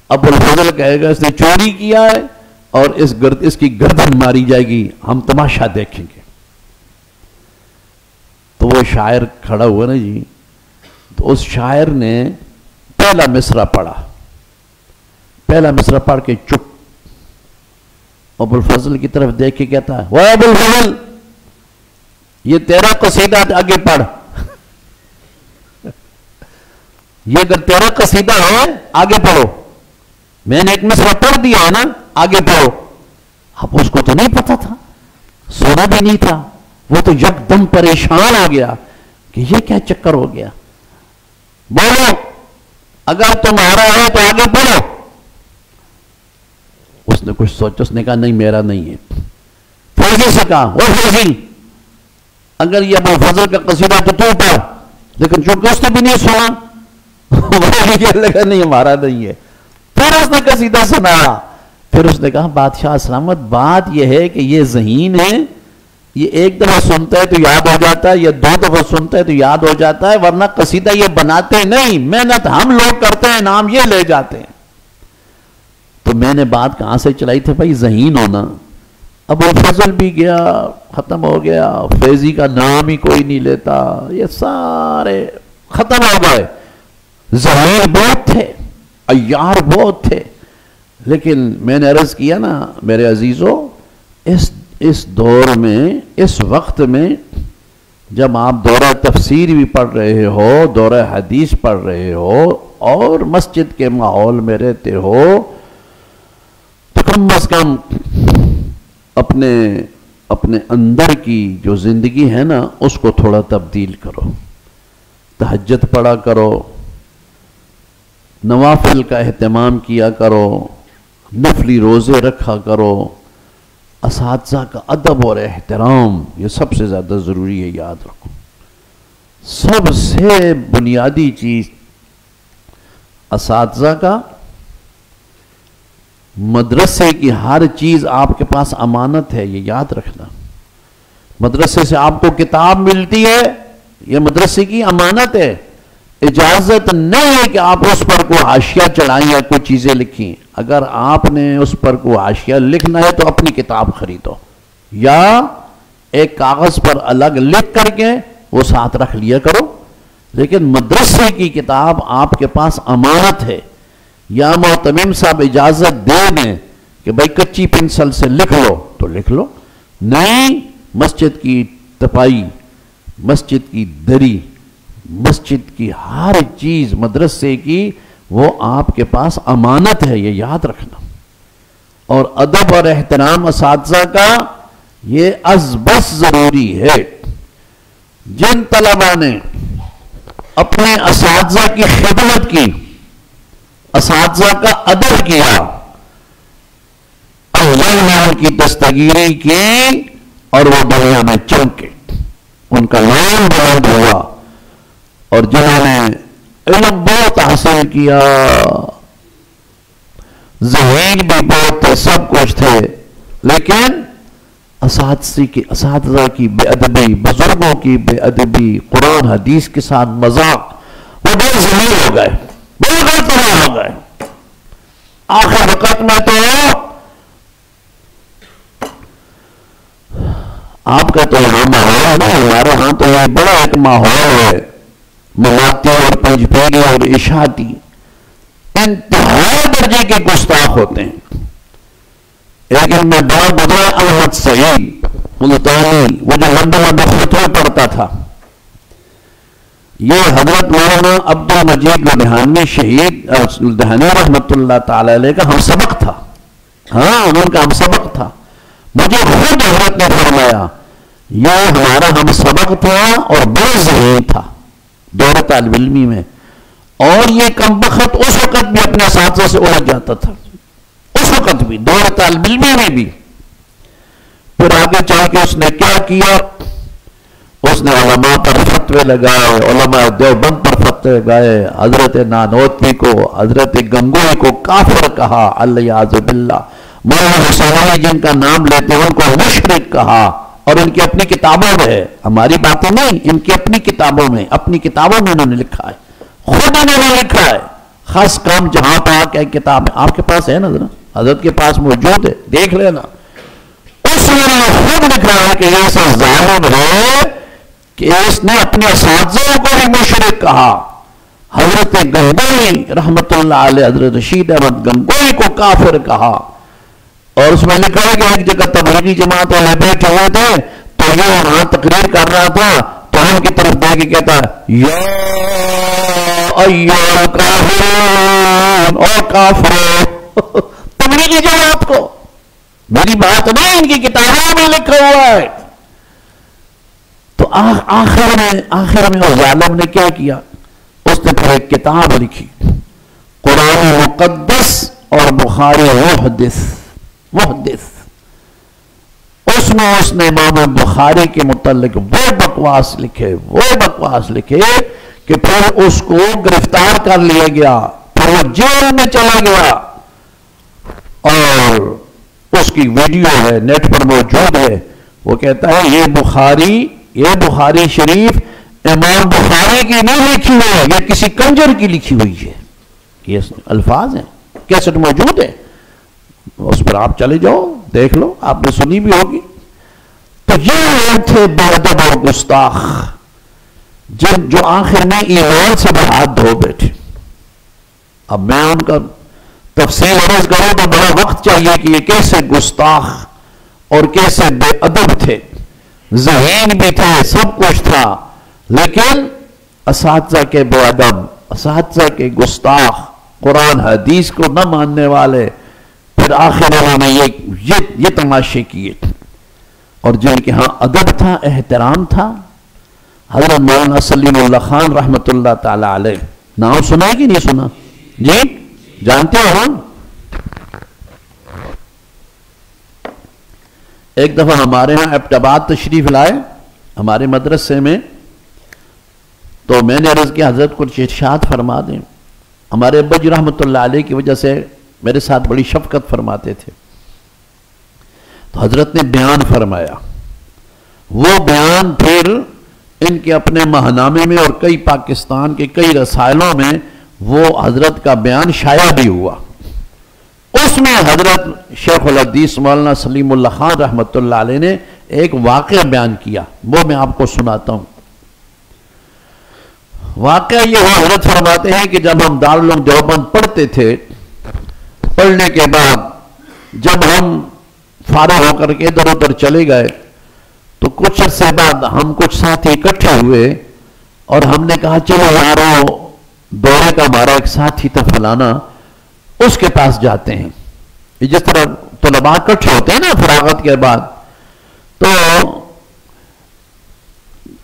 ابو الفضل کہے گا اس نے چوری کیا ہے اور اس کی گردن ماری جائے گی، ہم تماشا دیکھیں گے۔ تو وہ شاعر کھڑا ہوا نا جی، تو اس شاعر نے پہلا مصرع پڑھا، پہلا مصرع پڑھ کے چپ، ابو الفضل کی طرف دیکھ کے کہتا ہے وہ ابو الفضل یہ تیرا قصیدہ آگے پڑھ، یہ اگر تیرا قصیدہ ہے آگے پڑھو، میں نے ایک مصرع پڑھ دیا ہے نا آگے پڑھو۔ اب اس کو تو نہیں پتا تھا، سونا بھی نہیں تھا، وہ تو یکدم پریشان ہو گیا کہ یہ کیا چکر ہو گیا۔ بولو اگر تمہارا ہے تو آگے پڑھو۔ اس نے کچھ سوچا، اس نے کہا نہیں میرا نہیں ہے۔ فیضی سے کہا وہ فیضی اگر یہ ابو الفضل کا قصیدہ تو پڑھ، لیکن چونکہ اس نے بھی نہیں سنا لگا نہیں ہمارا نہیں ہے۔ پھر اس نے قصیدہ سنایا، پھر اس نے کہا بادشاہ سلامت بات یہ ہے کہ یہ ذہین ہے، یہ ایک دفعہ سنتا ہے تو یاد ہو جاتا ہے، یا دو دفعہ سنتا ہے تو یاد ہو جاتا ہے، ورنہ قصیدہ یہ بناتے نہیں، محنت ہم لوگ کرتے ہیں، نام یہ لے جاتے ہیں۔ تو میں نے بات کہاں سے چلائی تھی بھائی ذہین ہونا۔ ابو الفضل بھی گیا، ختم ہو گیا، فیضی کا نام ہی کوئی نہیں لیتا، یہ سارے ختم ہو گئے۔ ذہین بہت تھے، عیار بہت تھے، لیکن میں نے عرض کیا نا میرے عزیزو، اس دور میں، اس وقت میں جب آپ دورہ تفسیر بھی پڑھ رہے ہو، دورہ حدیث پڑھ رہے ہو اور مسجد کے ماحول میں رہتے ہو، تو کم از کم اپنے اندر کی جو زندگی ہے نا اس کو تھوڑا تبدیل کرو، تہجد پڑھا کرو، نوافل کا اہتمام کیا کرو، نفلی روزے رکھا کرو، اساتذہ کا ادب اور احترام یہ سب سے زیادہ ضروری ہے، یاد رکھو۔ سب سے بنیادی چیز اساتذہ کا، مدرسے کی ہر چیز آپ کے پاس امانت ہے، یہ یاد رکھنا۔ مدرسے سے آپ کو کتاب ملتی ہے، یہ مدرسے کی امانت ہے، اجازت نہیں ہے کہ آپ اس پر کوئی حاشیہ چڑھائیں یا کوئی چیزیں لکھیں۔ اگر آپ نے اس پر کوئی حاشیہ لکھنا ہے تو اپنی کتاب خریدو، یا ایک کاغذ پر الگ لکھ کر کے وہ ساتھ رکھ لیا کرو، لیکن مدرسے کی کتاب آپ کے پاس امانت ہے۔ یا محتمم صاحب اجازت دے دیں کہ بھائی کچی پنسل سے لکھ لو تو لکھ لو، نہیں مسجد کی تپائی، مسجد کی دری، مسجد کی ہر چیز مدرسے کی وہ آپ کے پاس امانت ہے، یہ یاد رکھنا۔ اور ادب اور احترام اساتذہ کا یہ از بس ضروری ہے۔ جن طلباء نے اپنے اساتذہ کی خدمت کی، اساتذہ کا ادب کیا، اللہ نام کی دستگیری کی اور وہ دنیا میں چمکے، ان کا نام بلند ہوا، اور جنہوں نے علم بہت حاصل کیا، ذہین بھی بہت تھے، سب کچھ تھے، لیکن اساتذہ کی بے ادبی، بزرگوں کی بے ادبی، قرآن حدیث کے ساتھ مذاق، وہ بے ذہین ہو گئے، بے غلط ہو گئے۔ آخر وقت میں تو آپ کا تو یہاں ماحول ہے نا، ہمارے ہاں تو یہ بڑا ایک ماحول ہے، ملاتی اور پنجپیری اور اشاعتی انتہائی درجے کے گستاخ ہوتے ہیں۔ لیکن میں بڑا بدلا احمد سعید ملتانی، وہ جو لندن میں فتوے پڑھتا تھا، یہ حضرت مولانا عبد المجید لدھیانوی شہید لدھیانوی رحمت اللہ تعالی علیہ کا ہم سبق تھا، ہاں ان کا ہم سبق تھا۔ مجھے خود حضرت نے فرمایا یہ ہمارا ہم سبق تھا اور بڑا ذہین تھا دور طالب علمی میں، اور یہ کم بخت اس وقت بھی اپنے اساتذہ سے الجھ جاتا تھا، اس وقت بھی دور طالب علمی میں بھی۔ پھر آگے چل کے اس نے کیا کیا، اس نے علماء پر فتوے لگائے، علماء دیوبند پر فتوے لگائے، حضرت نانوتوی کو، حضرت گنگوئی کو کافر کہا، الیاذ باللہ، مولانا حسینی جن کا نام لیتے ہیں ان کو مشرک کہا، اور ان کی اپنی کتابوں میں ہے، ہماری باتیں نہیں، ان کی اپنی کتابوں میں، اپنی کتابوں میں انہوں نے لکھا ہے، خود انہوں نے لکھا ہے۔ خاص کام جہاں پاک ہے کتاب ہے، آپ کے پاس ہے نا، حضرت کے پاس موجود ہے، دیکھ لینا۔ اس نے خود لکھا ہے کہ یہ ایسا ظالم ہے کہ اس نے اپنے اساتذہ کو بھی مشرک کہا، حضرت گنگوئی رحمت اللہ علیہ، حضرت رشید احمد گنگوئی کو کافر کہا۔ اور اس میں لکھا ہے کہ ایک جگہ تبلیغی جماعت والے بیٹھے ہوئے تھے تو یہ وہاں تقریر کر رہا تھا تو ہم کی طرف دیکھ کے کہتا ہے یا ایھا الکافرون، او کافرو، تبلیغی جماعت کو، میری بات نہیں، ان کی کتابوں میں لکھا ہوا ہے۔ تو آخر میں اس ظالم نے کیا کیا، اس نے پھر ایک کتاب لکھی، قرآن مقدس اور بخاری محدث، اس میں اس نے امام بخاری کے متعلق وہ بکواس لکھے کہ پھر اس کو گرفتار کر لیا گیا، پھر وہ جیل میں چلا گیا، اور اس کی ویڈیو ہے نیٹ پر موجود ہے۔ وہ کہتا ہے یہ بخاری شریف امام بخاری کی نہیں لکھی ہوئی ہے، یہ کسی کنجر کی لکھی ہوئی ہے، یہ الفاظ ہیں، کیسٹ موجود ہے، اس پر آپ چلے جاؤ دیکھ لو، آپ نے سنی بھی ہوگی۔ تو یہ لوگ تھے بے ادب اور گستاخ، جو آخر میں ایمان سے ہاتھ دھو بیٹھے۔ اب میں ان کا تفصیل عرض کروں تو بڑا وقت چاہیے کہ یہ کیسے گستاخ اور کیسے بے ادب تھے، ذہین بھی تھے، سب کچھ تھا، لیکن اساتذہ کے بے ادب، اساتذہ کے گستاخ، قرآن حدیث کو نہ ماننے والے، پھر آخر انہوں نے یہ تماشے کیے۔ اور جن کے ہاں ادب تھا، احترام تھا، حضرت مولانا سلیم اللہ خان رحمت اللہ تعالی علیہ، نام سنا ہے کہ نہیں سنا؟ جی جانتے ہو؟ ایک دفعہ ہمارے ہاں ایبٹ تشریف لائے ہمارے مدرسے میں، تو میں نے عرض کیا حضرت کچھ ارشاد فرما دیں۔ ہمارے ابا جی رحمت اللہ علیہ کی وجہ سے میرے ساتھ بڑی شفقت فرماتے تھے، تو حضرت نے بیان فرمایا، وہ بیان پھر ان کے اپنے ماہنامے میں اور کئی پاکستان کے کئی رسائلوں میں وہ حضرت کا بیان شائع بھی ہوا۔ اس میں حضرت شیخ الحدیث مولانا سلیم اللہ خان رحمت اللہ علیہ نے ایک واقعہ بیان کیا، وہ میں آپ کو سناتا ہوں۔ واقعہ یہ ہوا، حضرت فرماتے ہیں کہ جب ہم دارالعلوم دیوبند پڑھتے تھے، پڑھنے کے بعد جب ہم فارغ ہو کر کے ادھر ادھر چلے گئے تو کچھ عرصے بعد ہم کچھ ساتھی اکٹھے ہوئے اور ہم نے کہا چلو یارو، دورے کا ہمارا ایک ساتھی تھا فلانا، اس کے پاس جاتے ہیں۔ جس طرح طلباء اکٹھے ہوتے ہیں نا فراغت کے بعد، تو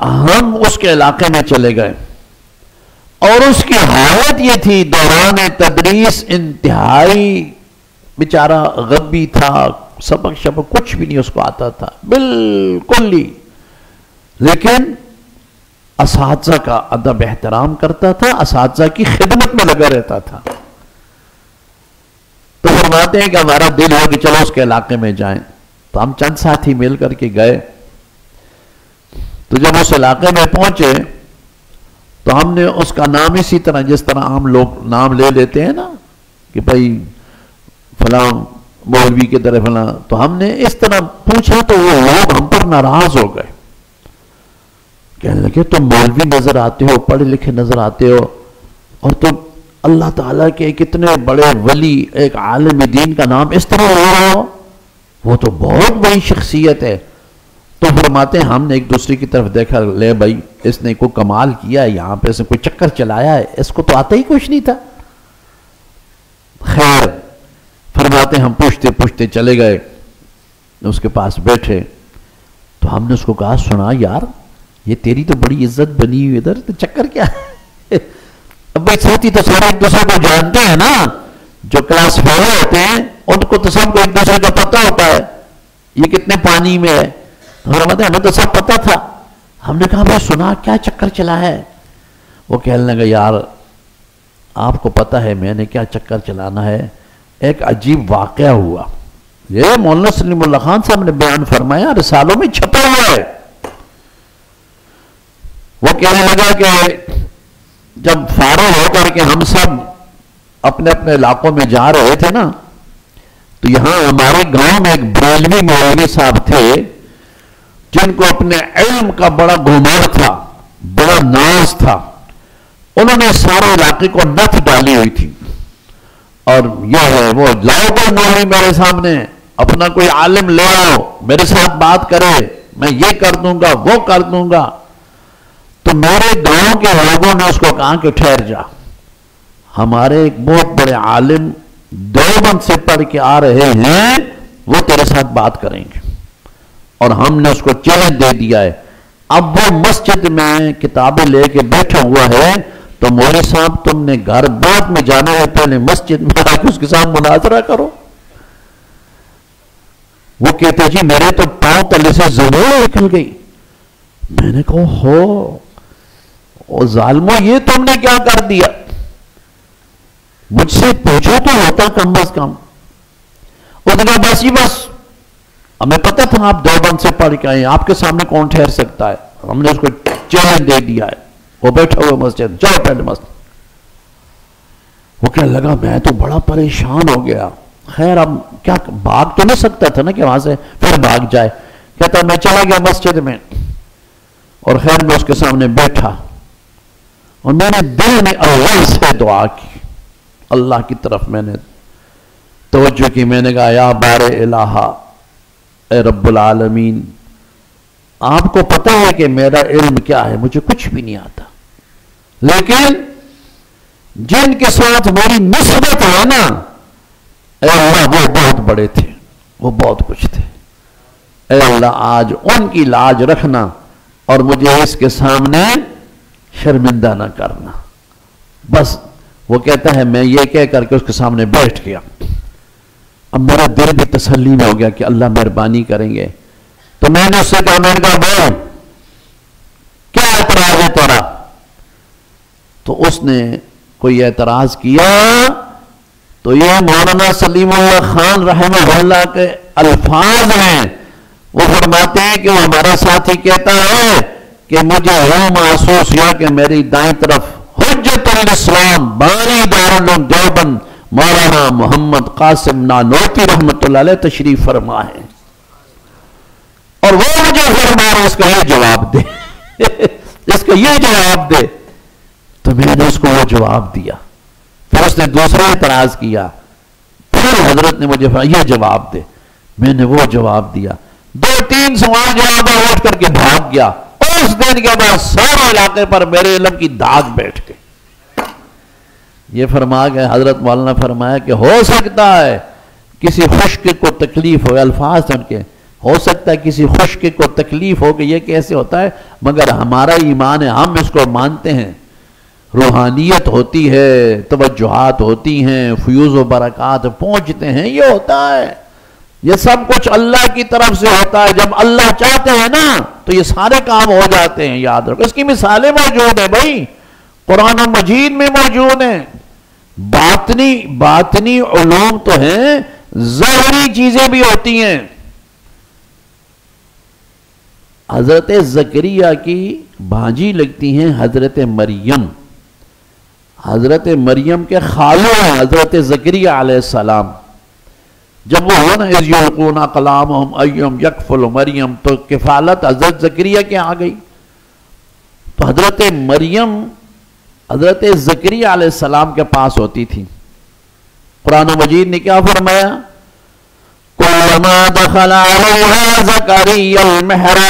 ہم اس کے علاقے میں چلے گئے، اور اس کی حالت یہ تھی دوران تدریس انتہائی بیچارہ غبی تھا، سبق شبق کچھ بھی نہیں اس کو آتا تھا بالکل ہی، لیکن اساتذہ کا ادب احترام کرتا تھا، اساتذہ کی خدمت میں لگا رہتا تھا۔ تو فرماتے ہیں کہ ہمارا دل ہو کہ چلو اس کے علاقے میں جائیں، تو ہم چند ساتھی مل کر کے گئے۔ تو جب اس علاقے میں پہنچے تو ہم نے اس کا نام اسی طرح جس طرح عام لوگ نام لے لیتے ہیں نا، کہ بھائی فلاں مولوی کی طرح فلاں. تو ہم نے اس طرح پوچھا تو وہ لوگ ہم پر ناراض ہو گئے. کہنے لگے تم مولوی نظر آتے ہو, پڑھے لکھے نظر آتے ہو, اور تم اللہ تعالیٰ کے کتنے بڑے ولی, ایک عالم دین کا نام اس طرح لے رہے ہو, وہ تو بہت بڑی شخصیت ہے. تو فرماتے ہیں ہم نے ایک دوسرے کی طرف دیکھا, لے بھائی اس نے کوئی کمال کیا ہے, یہاں پہ اس نے کوئی چکر چلایا ہے, اس کو تو آتا ہی کچھ نہیں تھا. خیر فرماتے ہیں ہم پوچھتے پوچھتے چلے گئے, اس کے پاس بیٹھے تو ہم نے اس کو کہا سنا یار یہ تیری تو بڑی عزت بنی ہوئی, ادھر تو چکر کیا ہے؟ اب بھائی ساتھی تو سارے ایک دوسرے کو جانتے ہیں نا, جو کلاس فیل ہوتے ہیں ان کو تو سب کو ایک دوسرے کا پتہ ہوتا ہے یہ کتنے پانی میں ہے. ہمیں تو سب پتہ تھا. ہم نے کہا بھائی سنا کیا چکر چلا ہے؟ وہ کہنے لگا یار آپ کو پتہ ہے میں نے کیا چکر چلانا ہے, ایک عجیب واقعہ ہوا. یہ مولانا سلیم اللہ خان صاحب نے بیان فرمایا, رسالوں میں چھپا ہوا ہے. وہ کہنے لگا کہ جب فارغ ہو کر کے ہم سب اپنے اپنے علاقوں میں جا رہے تھے نا, تو یہاں ہمارے گاؤں میں ایک بریلوی مولوی صاحب تھے جن کو اپنے علم کا بڑا گھمنڈ تھا, بڑا ناز تھا. انہوں نے سارے علاقے کو نت ڈالی ہوئی تھی, اور یہ ہے وہ لاؤ کوئی مولوی میرے سامنے, اپنا کوئی عالم لے آؤ, میرے ساتھ بات کرے, میں یہ کر دوں گا وہ کر دوں گا. تو میرے گاؤں کے لوگوں نے اس کو کہا کہ ٹھہر جا, ہمارے ایک بہت بڑے عالم دیوبند سے پڑھ کے آ رہے ہیں, وہ تیرے ساتھ بات کریں گے. اور ہم نے اس کو چیلنج دے دیا ہے. اب وہ مسجد میں کتابیں لے کے بیٹھا ہوا ہے, تو مولوی صاحب تم نے گھر بعد میں جانا ہے, پہلے مسجد میں آ کے اس کے ساتھ مناظرہ کرو. وہ کہتے جی میرے تو پاؤں تلے سے زمین نکل گئی. میں نے کہا ہو او ظالمو یہ تم نے کیا کر دیا, مجھ سے پوچھو تو ہوتا کم از کم. اس نے کہا بس ہی بس, ہمیں پتہ تھا آپ دیوبند سے پڑھ کے آئے ہیں, آپ کے سامنے کون ٹھہر سکتا ہے. ہم نے اس کو چیلنج دے دیا ہے. وہ بیٹھا ہوا مسجد, چلو پہلے مسجد. وہ کہنے لگا میں تو بڑا پریشان ہو گیا. خیر اب کیا بھاگ تو نہیں سکتا تھا نا کہ وہاں سے پھر بھاگ جائے. کہتا میں چلا گیا مسجد میں, اور خیر میں اس کے سامنے بیٹھا, اور میں نے دل میں اللہ سے دعا کی, اللہ کی طرف میں نے توجہ کی. میں نے کہا یا بار الہ اے رب العالمین, آپ کو پتہ ہے کہ میرا علم کیا ہے, مجھے کچھ بھی نہیں آتا, لیکن جن کے ساتھ میری نسبت ہے نا اے اللہ وہ بہت بڑے تھے, وہ بہت کچھ تھے. اے اللہ آج ان کی لاج رکھنا اور مجھے اس کے سامنے شرمندہ نہ کرنا. بس وہ کہتا ہے میں یہ کہہ کر کے اس کے سامنے بیٹھ گیا. اب میرا دل بھی تسلی میں ہو گیا کہ اللہ مہربانی کریں گے. تو میں نے اس سے کہا, میں نے کہا بھائی کیا اعتراض ہے تیرا؟ تو اس نے کوئی اعتراض کیا تو یہ مولانا سلیم اللہ خان رحمہ اللہ کے الفاظ ہیں. وہ فرماتے ہیں کہ وہ ہمارا ساتھی کہتا ہے کہ مجھے یوں محسوس ہوا کہ میری دائیں طرف حجت الاسلام بانی دارالعلوم دیوبند مولانا محمد قاسم نانوتوی رحمۃ اللہ علیہ تشریف فرما ہے, اور وہ مجھے فرما رہا اس کا یہ جواب دے اس کا یہ جواب دے. تو میں نے اس کو وہ جواب دیا. پھر اس نے دوسرا اعتراض کیا, پھر حضرت نے مجھے فرمایا یہ جواب دے. میں نے وہ جواب دیا. 2-3 سوال جواب اٹھ کر کے بھاگ گیا. اس دن کے بعد سارے علاقے پر میرے علم کی داغ بیٹھ گئی. یہ فرما گئے حضرت مولانا فرمایا کہ ہو سکتا ہے کسی خشک کو تکلیف ہو, الفاظ ان کے, ہو سکتا ہے کسی خشک کو تکلیف ہو کہ یہ کیسے ہوتا ہے, مگر ہمارا ایمان ہے, ہم اس کو مانتے ہیں. روحانیت ہوتی ہے, توجہات ہوتی ہیں, فیوز و برکات پہنچتے ہیں, یہ ہوتا ہے. یہ سب کچھ اللہ کی طرف سے ہوتا ہے. جب اللہ چاہتے ہیں نا تو یہ سارے کام ہو جاتے ہیں, یاد رکھو. اس کی مثالیں موجود ہیں بھائی, قرآن مجید میں موجود ہیں. باطنی علوم تو ہیں, ظاہری چیزیں بھی ہوتی ہیں. حضرت زکریا کی بھانجی لگتی ہیں حضرت مریم. حضرت مریم کے خالو ہیں حضرت زکریا علیہ السلام. جب وہ ہو نا اذ یلقون اقلامہم ایہم یکفل مریم، تو کفالت حضرت زکریا کے آ گئی. تو حضرت مریم حضرت زکریا علیہ السلام کے پاس ہوتی تھی. قرآن مجید نے کیا فرمایا؟ کلما دخل علیہا زکریا المحراب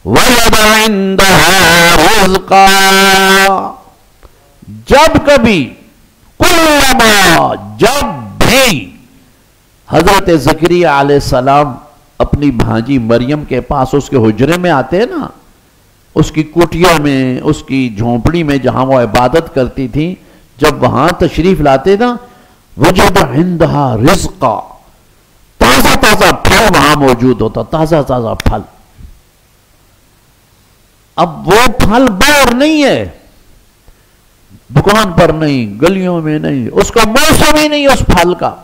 وجد عندها رزقا. جب کبھی، کلما جب بھی حضرت زکریا علیہ السلام اپنی بھانجی مریم کے پاس اس کے حجرے میں آتے نا، اس کی کٹیا میں، اس کی جھونپڑی میں جہاں وہ عبادت کرتی تھی، جب وہاں تشریف لاتے نا، وجد عندہا رزقا، تازہ تازہ پھل وہاں موجود ہوتا، تازہ تازہ پھل. اب وہ پھل باہر نہیں ہے، دکان پر نہیں، گلیوں میں نہیں، اس کا موسم ہی نہیں اس پھل کا،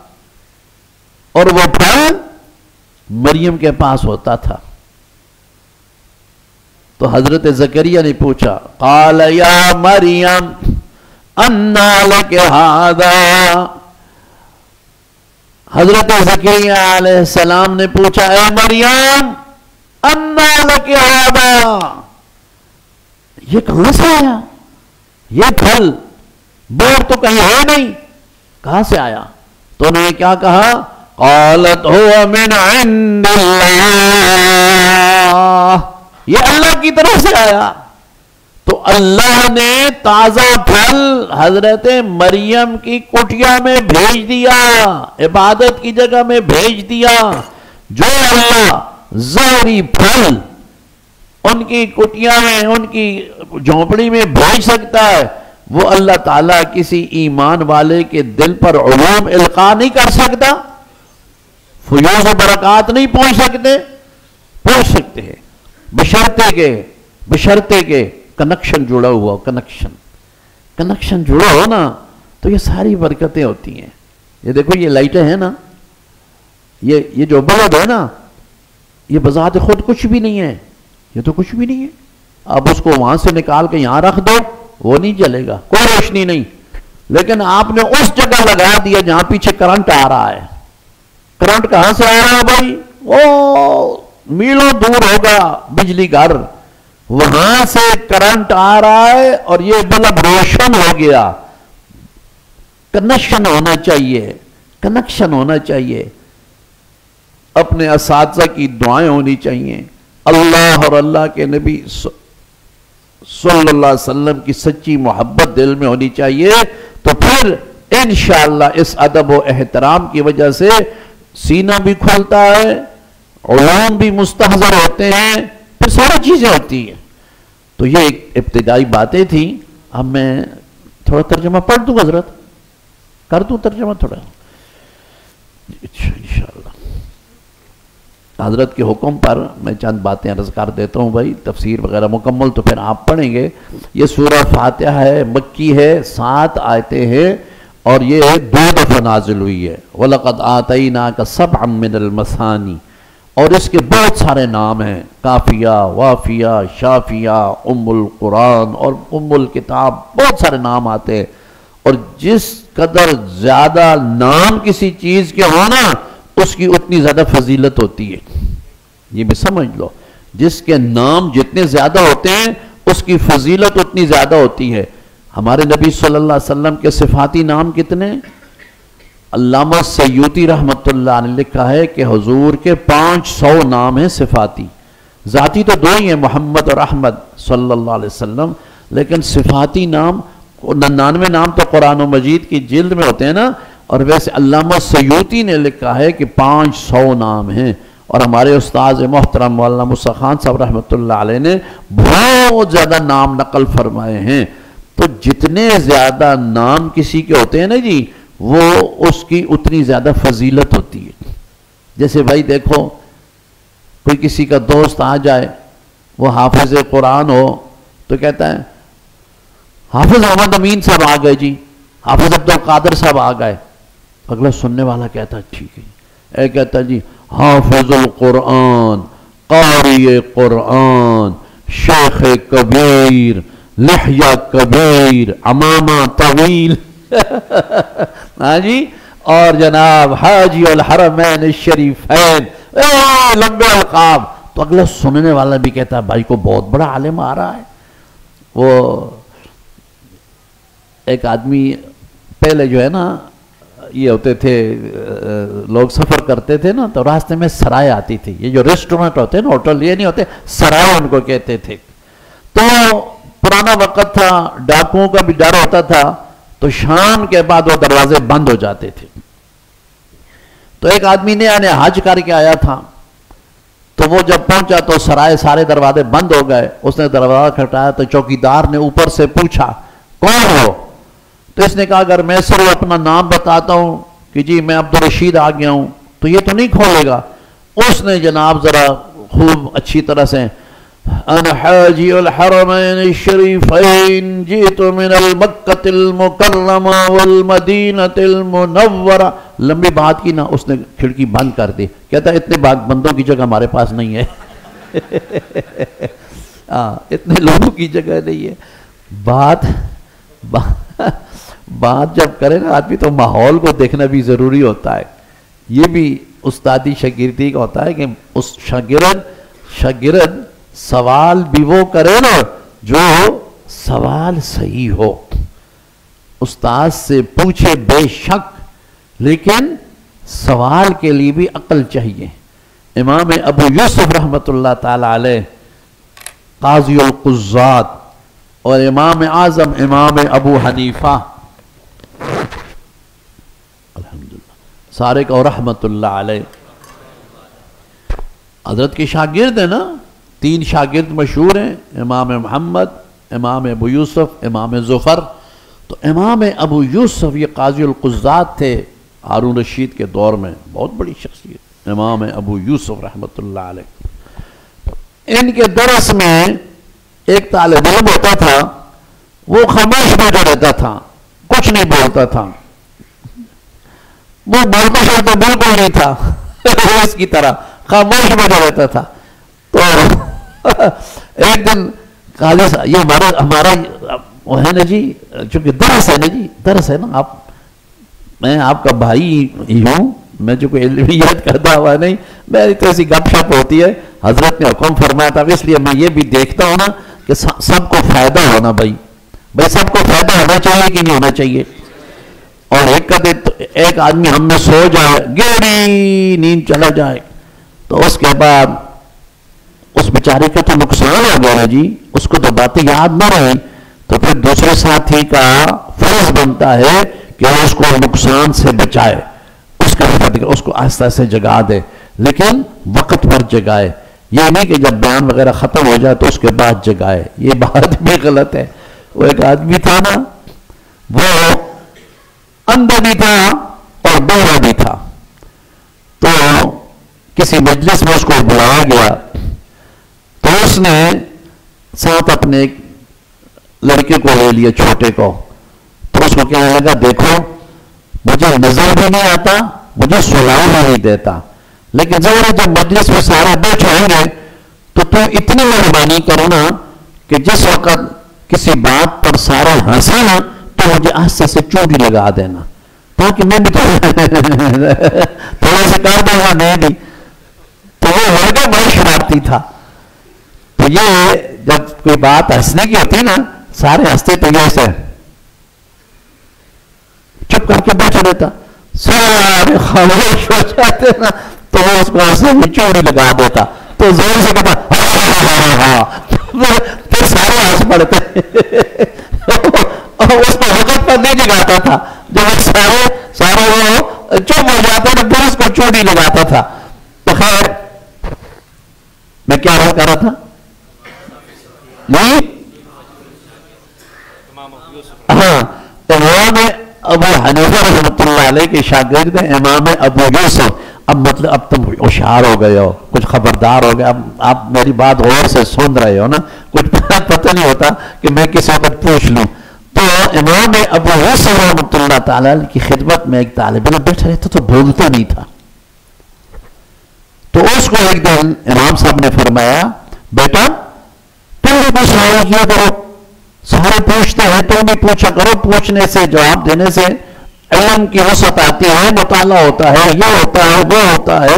اور وہ پھل مریم کے پاس ہوتا تھا. تو حضرت زکریا نے پوچھا، قال یا مریم انا لک ھذا. حضرت زکریا علیہ السلام نے پوچھا، اے مریم انا لک ھذا، یہ کہاں سے آیا؟ یہ پھل بور تو کہیں ہے نہیں، کہاں سے آیا؟ تو انہوں نے کیا کہا؟ قالت هو من عند اللہ، یہ اللہ کی طرف سے آیا. تو اللہ نے تازہ پھل حضرت مریم کی کٹیا میں بھیج دیا، عبادت کی جگہ میں بھیج دیا. جو اللہ ظاہری پھل ان کی کٹیا میں، ان کی جھونپڑی میں بھیج سکتا ہے، وہ اللہ تعالیٰ کسی ایمان والے کے دل پر علوم القاء نہیں کر سکتا؟ فیوز و برکات نہیں پہنچ سکتے؟ پہنچ سکتے ہیں، بشرطے کے کنیکشن جڑا ہوا، کنیکشن جڑا ہو نا تو یہ ساری برکتیں ہوتی ہیں. یہ دیکھو یہ لائٹیں ہیں نا، یہ جو بلب ہے نا، یہ بذات خود کچھ بھی نہیں ہے، یہ تو کچھ بھی نہیں ہے. اب اس کو وہاں سے نکال کے یہاں رکھ دو، وہ نہیں جلے گا، کوئی روشنی نہیں. لیکن آپ نے اس جگہ لگا دیا جہاں پیچھے کرنٹ آ رہا ہے. کرنٹ کہاں سے آ رہا ہے بھائی؟ وہ میلوں دور ہوگا بجلی گھر، وہاں سے کرنٹ آ رہا ہے اور یہ بلب روشن ہو گیا. کنیکشن ہونا چاہیے. اپنے اساتذہ کی دعائیں ہونی چاہیے، اللہ اور اللہ کے نبی صلی اللہ علیہ وسلم کی سچی محبت دل میں ہونی چاہیے. تو پھر انشاءاللہ اس ادب و احترام کی وجہ سے سینہ بھی کھلتا ہے، علوم بھی مستحضر ہوتے ہیں، پھر ساری چیزیں ہوتی ہیں. تو یہ ایک ابتدائی باتیں تھیں. اب میں تھوڑا ترجمہ پڑھ دوں، حضرت کر دوں ترجمہ تھوڑا انشاءاللہ. حضرت کے حکم پر میں چند باتیں عرض کر دیتا ہوں بھائی. تفسیر وغیرہ مکمل تو پھر آپ پڑھیں گے. یہ سورہ فاتحہ ہے، مکی ہے، 7 آیتیں ہیں اور یہ 2 دفعہ نازل ہوئی ہے. وَلَقَدْ آتَيْنَاكَ سَبْعًا مِّنَ الْمَثَانِي، اور اس کے بہت سارے نام ہیں، کافیہ، وافیہ، شافیہ، ام القرآن اور ام الکتاب، بہت سارے نام آتے ہیں. اور جس قدر زیادہ نام کسی چیز کے ہونا اس کی اتنی زیادہ فضیلت ہوتی ہے. یہ بھی سمجھ لو، جس کے نام جتنے زیادہ ہوتے ہیں اس کی فضیلت اتنی زیادہ ہوتی ہے. ہمارے نبی صلی اللہ علیہ وسلم کے صفاتی نام کتنے؟ علامہ سیوطی رحمت اللہ نے لکھا ہے کہ حضور کے 500 نام ہیں صفاتی. ذاتی تو 2 ہی ہیں، محمد اور احمد صلی اللہ علیہ وسلم، لیکن صفاتی نام 99 نام تو قرآن و مجید کی جلد میں ہوتے ہیں نا. اور ویسے علامہ سیوطی نے لکھا ہے کہ 500 نام ہیں. اور ہمارے استاذ محترم مولانا موسیٰ خان صاحب رحمت اللہ علیہ نے بہت زیادہ نام نقل فرمائے ہیں. تو جتنے زیادہ نام کسی کے ہوتے ہیں نا جی، وہ اس کی اتنی زیادہ فضیلت ہوتی ہے. جیسے بھائی دیکھو، کوئی کسی کا دوست آ جائے، وہ حافظ قرآن ہو تو کہتا ہے حافظ محمد امین صاحب آ گئے جی، حافظ عبدالقادر صاحب آ گئے. اگلا سننے والا کہتا ہے ٹھیک ہے. اے کہتا ہے جی حافظ القرآن، قاری قرآن، شیخ کبیر، لحیہ کبیر، امامہ طویل. ہاں جی، اور جناب حاجی الحرمین الشریفین، لمبے القاب. تو اگلا سننے والا بھی کہتا ہے بھائی کو بہت بڑا عالم آ رہا ہے. وہ ایک آدمی پہلے جو ہے نا یہ ہوتے تھے، لوگ سفر کرتے تھے نا تو راستے میں سرائے آتی تھی. یہ جو ریسٹورنٹ ہوتے ہیں نا، ہوٹل یہ نہیں ہوتے، سرائے ان کو کہتے تھے. تو پرانا وقت تھا، ڈاکوؤں کا بھی ڈر ہوتا تھا، تو شام کے بعد وہ دروازے بند ہو جاتے تھے. تو ایک آدمی نے حج کر کے آیا تھا، تو وہ جب پہنچا تو سرائے سارے دروازے بند ہو گئے. اس نے دروازہ کھٹکایا تو چوکیدار نے اوپر سے پوچھا کون ہو؟ تو اس نے کہا اگر میں صرف اپنا نام بتاتا ہوں کہ جی میں عبدالرشید آ گیا ہوں تو یہ تو نہیں کھولے گا. اس نے جناب ذرا خوب اچھی طرح سے انا حاجی الحرمین الشریفین جئت من المکۃ المکرمہ والمدینۃ المنورہ. لمبی بات کی نا، اس نے کھڑکی بند کر دی. کہتا ہے اتنے بندوں کی جگہ ہمارے پاس نہیں ہے. اتنے لوگوں کی جگہ نہیں ہے. بات جب کرے نا آدمی تو ماحول کو دیکھنا بھی ضروری ہوتا ہے. یہ بھی استادی شاگردی کا ہوتا ہے کہ اس شاگرد سوال بھی وہ کرے نا جو سوال صحیح ہو. استاد سے پوچھے بے شک، لیکن سوال کے لیے بھی عقل چاہیے. امام ابو یوسف رحمۃ اللہ تعالی علیہ قاضی القضات اور امام اعظم امام ابو حنیفہ الحمدللہ سارے کا رحمۃ اللہ علیہ حضرت کے شاگرد ہیں نا. 3 شاگرد مشہور ہیں، امام محمد، امام ابو یوسف، امام ظفر. تو امام ابو یوسف یہ قاضی القضات تھے ہارون رشید کے دور میں، بہت بڑی شخصیت امام ابو یوسف رحمۃ اللہ علیہ. ان کے درس میں ایک طالب علم ہوتا تھا، وہ خاموش بیٹھا رہتا تھا، کچھ نہیں بولتا تھا. وہ بولتا شاید بالکل نہیں تھا، اس کی طرح خاموش بیٹھا رہتا تھا. تو ایک دن قاضی صاحب، یہ ہمارا وہ ہے نا جی، چونکہ درس ہے نا جی، درس ہے نا، میں آپ کا بھائی ہی ہوں، میں جو کوئی علمیات کرتا ہوا نہیں، میری تو ایسی گپ شپ ہوتی ہے. حضرت نے حکم فرمایا تھا، اس لیے میں یہ بھی دیکھتا ہوں نا کہ سب کو فائدہ ہونا. بھائی سب کو فائدہ ہونا چاہیے کہ نہیں ہونا چاہیے. اور ایک آدمی ہم میں سو جائے، گہری نیند چلا جائے، تو اس کے بعد اس بیچارے کا تو نقصان ہو گیا نا جی، اس کو تو باتیں یاد نہ رہی. تو پھر دوسرے ساتھی کا فرض بنتا ہے کہ اس کو نقصان سے بچائے، اس کو آہستہ سے جگا دے، لیکن وقت پر جگائے. یہ نہیں کہ جب بیان وغیرہ ختم ہو جائے تو اس کے بعد جگائے، یہ بات بھی غلط ہے. وہ ایک آدمی تھا نا، وہ اندھا بھی تھا اور بہرا بھی تھا. تو کسی مجلس میں اس کو بلایا گیا، تو اس نے ساتھ اپنے ایک لڑکے کو لے لیا، چھوٹے کو. تو اس کو کہنے لگا دیکھو مجھے نظر بھی نہیں آتا، مجھے سنائی بھی نہیں دیتا، لیکن ذرا جب مجلس میں سارے بیٹھے ہوں گے تو تم اتنی مہربانی کرو نا کہ جس وقت کسی بات پر سارا ہنسے نا تو مجھے آہستہ سے چوٹی لگا دینا، تاکہ میں بھی تھوڑا سا کر دوں گا. نہیں بھی تو وہ لڑکا بڑا شرارتی تھا. تو یہ جب کوئی بات ہنسنے کی ہوتی نا، سارے ہنستے تو یہ سے چپ کر کے بیٹھا رہتا، سارے خاموش ہو جاتے نا، تو وہ اس کو ہنسنے میں چوڑی لگا دیتا. تو زور سے کہتا پھر سارے ہنس پڑتے. اور اس کو وقت پر نہیں جگاتا تھا، جب سارے وہ چپ ہو جاتے نا پھر اس کو چوڑی لگاتا تھا. تو خیر میں کیا رہا کر رہا تھا؟ نہیں ہاں، امام ابو حنیفہ رحمۃ اللہ علیہ کے شاگرد ہیں امام ابو یوسف. اب تم ہوشیار ہو گئے ہو، کچھ خبردار ہو گئے، اب آپ میری بات غور سے سن رہے ہو نا، کچھ پتہ نہیں ہوتا کہ میں کس وقت پوچھ لوں. تو امام ابو یوسف رحمۃ اللہ تعالی علیہ کی خدمت میں ایک طالب علم بیٹھا رہتا تو بولتا نہیں تھا. تو اس کو ایک دن امام صاحب نے فرمایا بیٹا تم بھی کچھ سوال کیا کرو. سارے پوچھتے ہیں، تم بھی پوچھا کرو، پوچھنے سے جواب دینے سے علم کی وسعت آتی ہے، مطالعہ ہوتا ہے، یہ ہوتا ہے، وہ ہوتا ہے،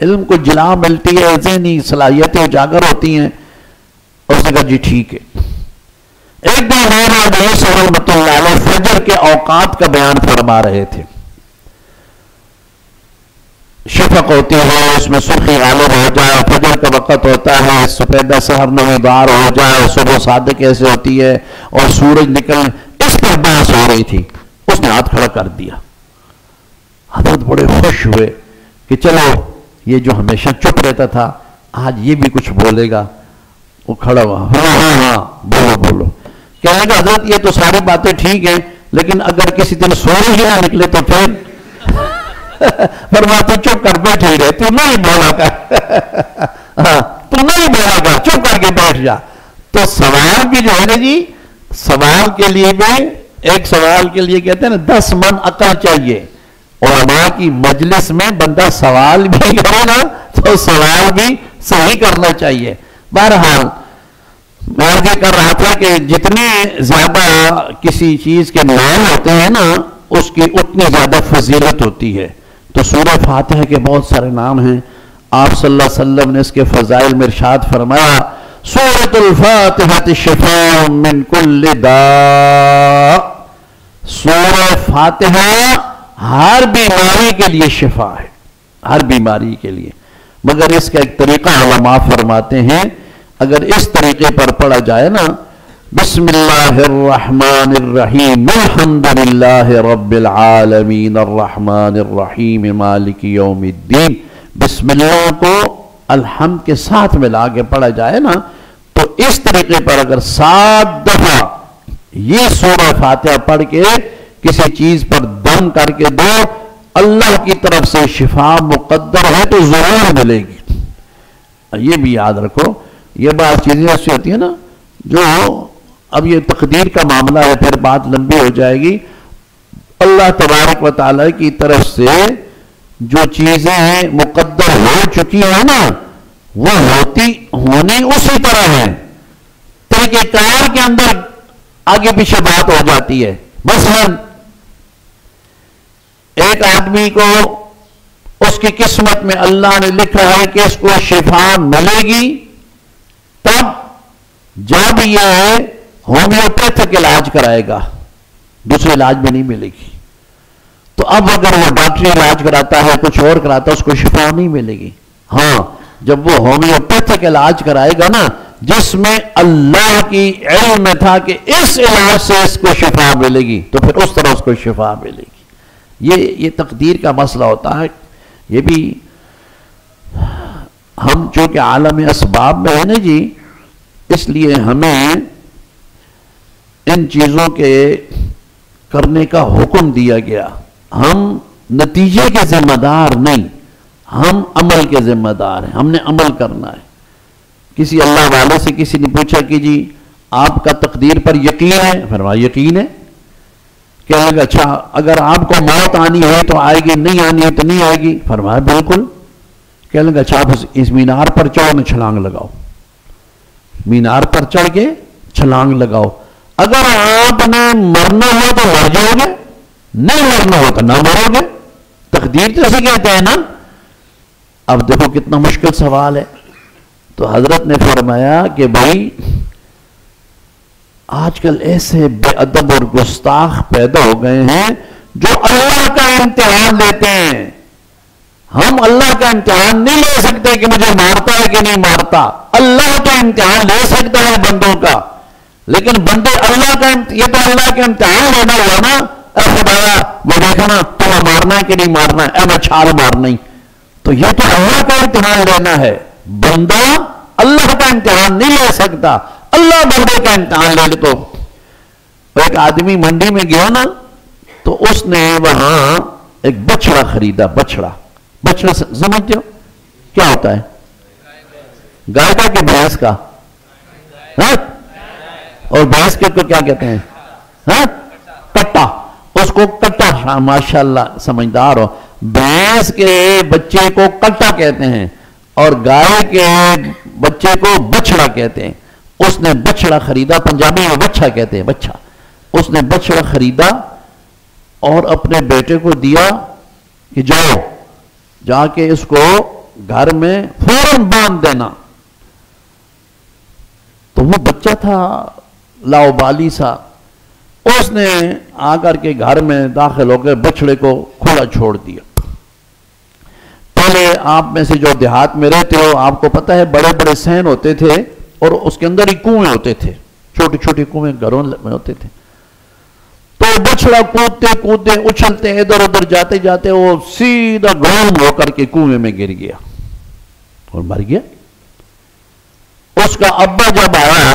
علم کو جلا ملتی ہے، ذہنی صلاحیتیں اجاگر ہوتی ہیں۔ اس نے کہا جی ٹھیک ہے۔ ایک دن میرا علیہ رحمۃ اللہ علیہ فجر کے اوقات کا بیان فرما رہے تھے۔ شفق ہوتی ہے، اس میں سرخی غالب ہو جائے، فجر کا وقت ہوتا ہے، سپیدہ سحر نمودار ہو جائے، صبح صادق کیسے ہوتی ہے اور سورج نکلنے، اس پر بحث ہو رہی تھی۔ اس نے ہاتھ کھڑا کر دیا۔ حضرت بڑے خوش ہوئے کہ چلو یہ جو ہمیشہ چپ رہتا تھا آج یہ بھی کچھ بولے گا۔ وہ کھڑا ہوا، ہاں ہاں ہاں بولو بولو۔ کہنے لگا حضرت یہ تو ساری باتیں ٹھیک ہیں، لیکن اگر کسی دن سورج ہی نہ نکلے تو پھر فرماتے چپ کر بیٹھے ہی رہے، تو نہیں بولا کر، ہاں تو نہیں بولا کر، چپ کر کے بیٹھ جا۔ تو سوال بھی جو ہے نا جی، سوال کے لیے بھی ایک سوال کے لیے کہتے ہیں نا 10 من عقل چاہیے۔ علماء کی مجلس میں بندہ سوال بھی کرے نا تو سوال بھی صحیح کرنا چاہیے۔ بہرحال میں یہ کر رہا تھا کہ جتنے زیادہ کسی چیز کے نام ہوتے ہیں نا اس کی اتنی زیادہ فضیلت ہوتی ہے۔ تو سورہ فاتحہ کے بہت سارے نام ہیں۔ آپ صلی اللہ علیہ وسلم نے اس کے فضائل میں ارشاد فرمایا سورۃ الفاتحہ شفاء من کل داء، سورہ فاتحہ ہر بیماری کے لیے شفا ہے، ہر بیماری کے لیے، مگر اس کا ایک طریقہ علماء فرماتے ہیں اگر اس طریقے پر پڑھا جائے نا، بسم اللہ الرحمن الرحیم الحمدللہ رب العالمین الرحمن الرحیم مالک یوم الدین، بسم اللہ کو الحمد کے ساتھ ملا کے پڑھا جائے نا تو اس طریقے پر اگر 7 دفعہ یہ سورہ فاتحہ پڑھ کے کسی چیز پر دم کر کے دو، اللہ کی طرف سے شفا مقدر ہے تو ضرور ملے گی۔ یہ بھی یاد رکھو، یہ بات چیزیں ایسی ہوتی ہیں نا جو اب یہ تقدیر کا معاملہ ہے، پھر بات لمبی ہو جائے گی۔ اللہ تبارک و تعالی کی طرف سے جو چیزیں مقدر ہو چکی ہیں نا وہ ہونی اسی طرح ہے، طریقہ کار کے اندر آگے پیچھے بات ہو جاتی ہے۔ مثلا ایک آدمی کو اس کی قسمت میں اللہ نے لکھا ہے کہ اس کو شفا ملے گی، تب جب یہ ہومیوپیتھک علاج کرائے گا، دوسرے علاج میں نہیں ملے گی۔ تو اب اگر وہ ڈاکٹری علاج کراتا ہے، کچھ اور کراتا ہے، اس کو شفا نہیں ملے گی۔ ہاں جب وہ ہومیوپیتھک علاج کرائے گا نا جس میں اللہ کی علم میں تھا کہ اس علاج سے اس کو شفا ملے گی تو پھر اس طرح اس کو شفا ملے گی۔ یہ تقدیر کا مسئلہ ہوتا ہے۔ یہ بھی ہم چونکہ عالم اسباب میں ہے نا جی، اس لیے ہمیں ان چیزوں کے کرنے کا حکم دیا گیا۔ ہم نتیجے کے ذمہ دار نہیں، ہم عمل کے ذمہ دار ہیں، ہم نے عمل کرنا ہے۔ کسی اللہ والے سے کسی نے پوچھا کہ جی آپ کا تقدیر پر یقین ہے؟ فرمایا یقین ہے۔ کہنے لگا اچھا اگر آپ کو موت آنی ہے تو آئے گی، نہیں آنی ہے تو نہیں آئے گی؟ فرمایا بالکل۔ کہنے لگا اچھا آپ اس مینار پر چڑھ میں چھلانگ لگاؤ، مینار پر چڑھ کے چھلانگ لگاؤ، اگر آپ نے مرنا ہو تو مر جاؤ گے، نہیں مرنا ہو تو نہ مرو گے۔ تقدیر تو اسے کہتے ہیں نا۔ اب دیکھو کتنا مشکل سوال ہے۔ تو حضرت نے فرمایا کہ بھائی آج کل ایسے بے ادب اور گستاخ پیدا ہو گئے ہیں جو اللہ کا امتحان لیتے ہیں۔ ہم اللہ کا امتحان نہیں لے سکتے کہ مجھے مارتا ہے کہ نہیں مارتا، اللہ کا امتحان لے سکتا ہے بندوں کا، لیکن بندے اللہ کا یہ تو اللہ کا امتحان لینا ہوا نا، اے خدایا وہ دیکھنا تمہیں مارنا ہے کہ نہیں مارنا ہے، اے میں چھال مارنا ہی، تو یہ تو اللہ کا امتحان لینا ہے۔ بندہ اللہ کا امتحان نہیں لے سکتا، اللہ بندے کا امتحان لے لے۔ تو ایک آدمی منڈی میں گیا نا تو اس نے وہاں ایک بچڑا خریدا، بچڑا سمجھتے ہو کیا ہوتا ہے؟ گائے کا کہ بھینس کا؟ اور بھینس کے کو کیا کہتے ہیں؟ کٹا۔ اس کو کٹا، ماشاءاللہ سمجھدار ہو۔ بھینس کے بچے کو کٹا کہتے ہیں اور گائے کے بچے کو بچڑا کہتے ہیں۔ اس نے بچڑا خریدا، پنجابی میں بچہ کہتے ہیں، بچہ، اس نے بچڑا خریدا اور اپنے بیٹے کو دیا کہ جاؤ جا کے اس کو گھر میں فوراً باندھ دینا۔ تو وہ بچہ تھا لاؤبالی سا، اس نے آ کر کے گھر میں داخل ہو کے بچڑے کو کھلا چھوڑ دیا۔ پہلے آپ میں سے جو دیہات میں رہتے ہو آپ کو پتہ ہے بڑے بڑے صحن ہوتے تھے اور اس کے اندر ہی کنویں ہوتے تھے، چھوٹی چھوٹی کنویں گھروں میں ہوتے تھے۔ تو بچڑا کودتے کودتے اچھلتے ادھر ادھر جاتے جاتے وہ سیدھا گم ہو کر کے کنویں میں گر گیا اور مر گیا۔ اس کا ابا جب آیا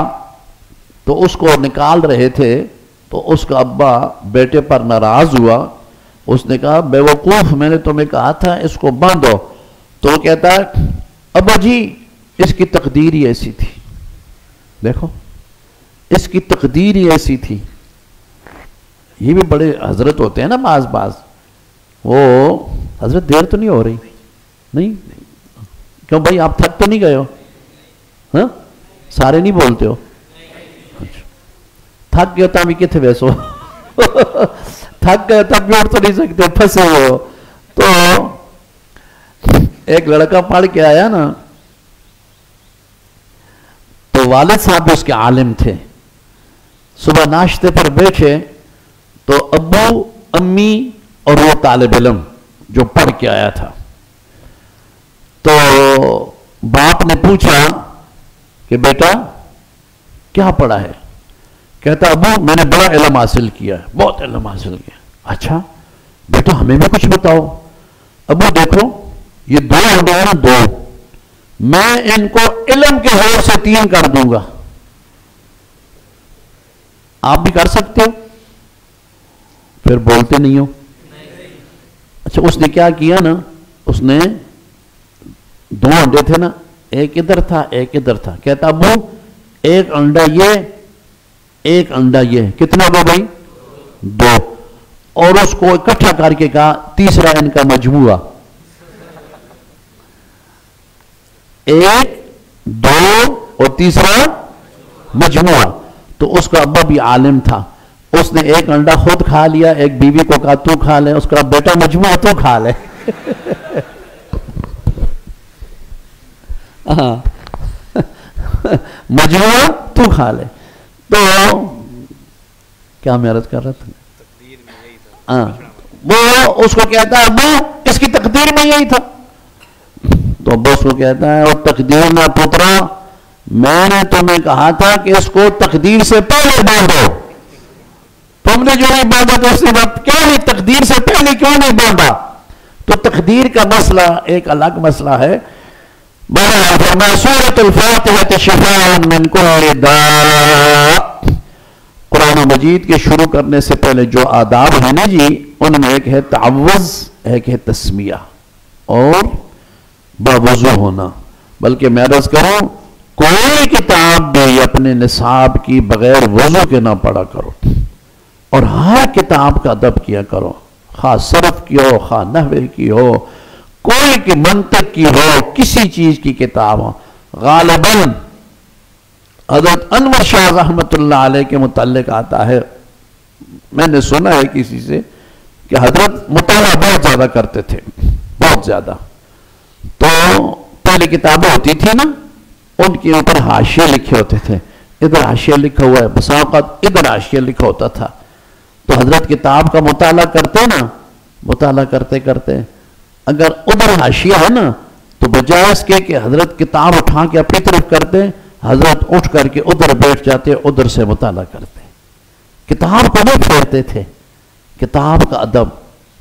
تو اس کو نکال رہے تھے تو اس کا ابا بیٹے پر ناراض ہوا، اس نے کہا بے وقوف، میں نے تمہیں کہا تھا اس کو باندھو۔ تو وہ کہتا ہے ابا جی اس کی تقدیر ہی ایسی تھی، دیکھو اس کی تقدیر ہی ایسی تھی۔ یہ بھی بڑے حضرت ہوتے ہیں نا بعض بعض، وہ حضرت دیر تو نہیں ہو رہی؟ نہیں کیوں بھائی آپ تھک تو نہیں گئے ہو؟ ہاں سارے نہیں بولتے ہو؟ تھک گئے تو بھی کتنے بیسو تھک گئے تب بھی اٹھ تو نہیں سکتے، پھنسے ہو۔ تو ایک لڑکا پڑھ کے آیا نا، تو والد صاحب اس کے عالم تھے، صبح ناشتے پر بیٹھے تو ابو امی اور وہ طالب علم جو پڑھ کے آیا تھا، تو باپ نے پوچھا کہ بیٹا کیا پڑھا ہے؟ کہتا ابو میں نے بڑا علم حاصل کیا ہے، بہت علم حاصل کیا۔ اچھا بیٹا ہمیں بھی کچھ بتاؤ۔ ابو دیکھو یہ دو انڈے ہیں نا، دو، میں ان کو علم کے زور سے 3 کر دوں گا، آپ بھی کر سکتے ہو؟ پھر بولتے نہیں ہو۔ اچھا اس نے کیا کیا نا، اس نے 2 انڈے تھے نا، ایک ادھر تھا ایک ادھر تھا، کہتا ابو ایک انڈا یہ ایک انڈا یہ، کتنا ہو بھائی؟ 2، اور اس کو اکٹھا کر کے کہا تیسرا ان کا مجموعہ، 1 2 اور تیسرا مجموعہ۔ تو اس کا ابا بھی عالم تھا، اس نے ایک انڈا خود کھا لیا، ایک بیوی کو کہا تو کھا لے، اس کا بیٹا مجموعہ تو کھا لے مجموعہ تو کھا لے۔ تو کیا میں عرض کر رہا تھا؟ وہ اس کو کہتا ہے ابو اس کی تقدیر میں یہی تھا۔ تو ابو اس کو کہتا ہے اور تقدیر نہ پترا، میں نے تمہیں کہا تھا کہ اس کو تقدیر سے پہلے باندھو، تم نے جو نہیں باندھا تو اس نے کیا نہیں، تقدیر سے پہلے کیوں نہیں باندھا؟ تو تقدیر کا مسئلہ ایک الگ مسئلہ ہے۔ سورۃ الفاتحہ شفاء من کل داء، قرآن مجید کے شروع کرنے سے پہلے جو آداب ہیں نا جی، ان میں ایک ہے تعوذ، ایک ہے تسمیہ اور باوضو ہونا۔ بلکہ میں عرض کروں کوئی کتاب بھی اپنے نصاب کی بغیر وضو کے نہ پڑھا کرو، اور ہر کتاب کا ادب کیا کرو، خواہ صرف کی ہو خواہ نحوے کی ہو، کوئی کی منطق کی ہو، کسی چیز کی کتاب ہو۔ غالباً حضرت انور شاہ رحمت اللہ علیہ کے متعلق آتا ہے، میں نے سنا ہے کسی سے کہ حضرت مطالعہ بہت زیادہ کرتے تھے، بہت زیادہ۔ تو پہلے کتابیں ہوتی تھی نا، ان کے اوپر حاشیے لکھے ہوتے تھے، ادھر حاشیہ لکھا ہوا ہے، بسا اوقات ادھر حاشیہ لکھا ہوتا تھا۔ تو حضرت کتاب کا مطالعہ کرتے نا، مطالعہ کرتے کرتے اگر ادھر حاشیہ ہے نا تو بجائے اس کے کہ حضرت کتاب اٹھا کے اپنی طرف کرتے، حضرت اٹھ کر کے ادھر بیٹھ جاتے، ادھر سے مطالعہ کرتے، کتاب کو نہیں پھیرتے تھے، کتاب کا ادب،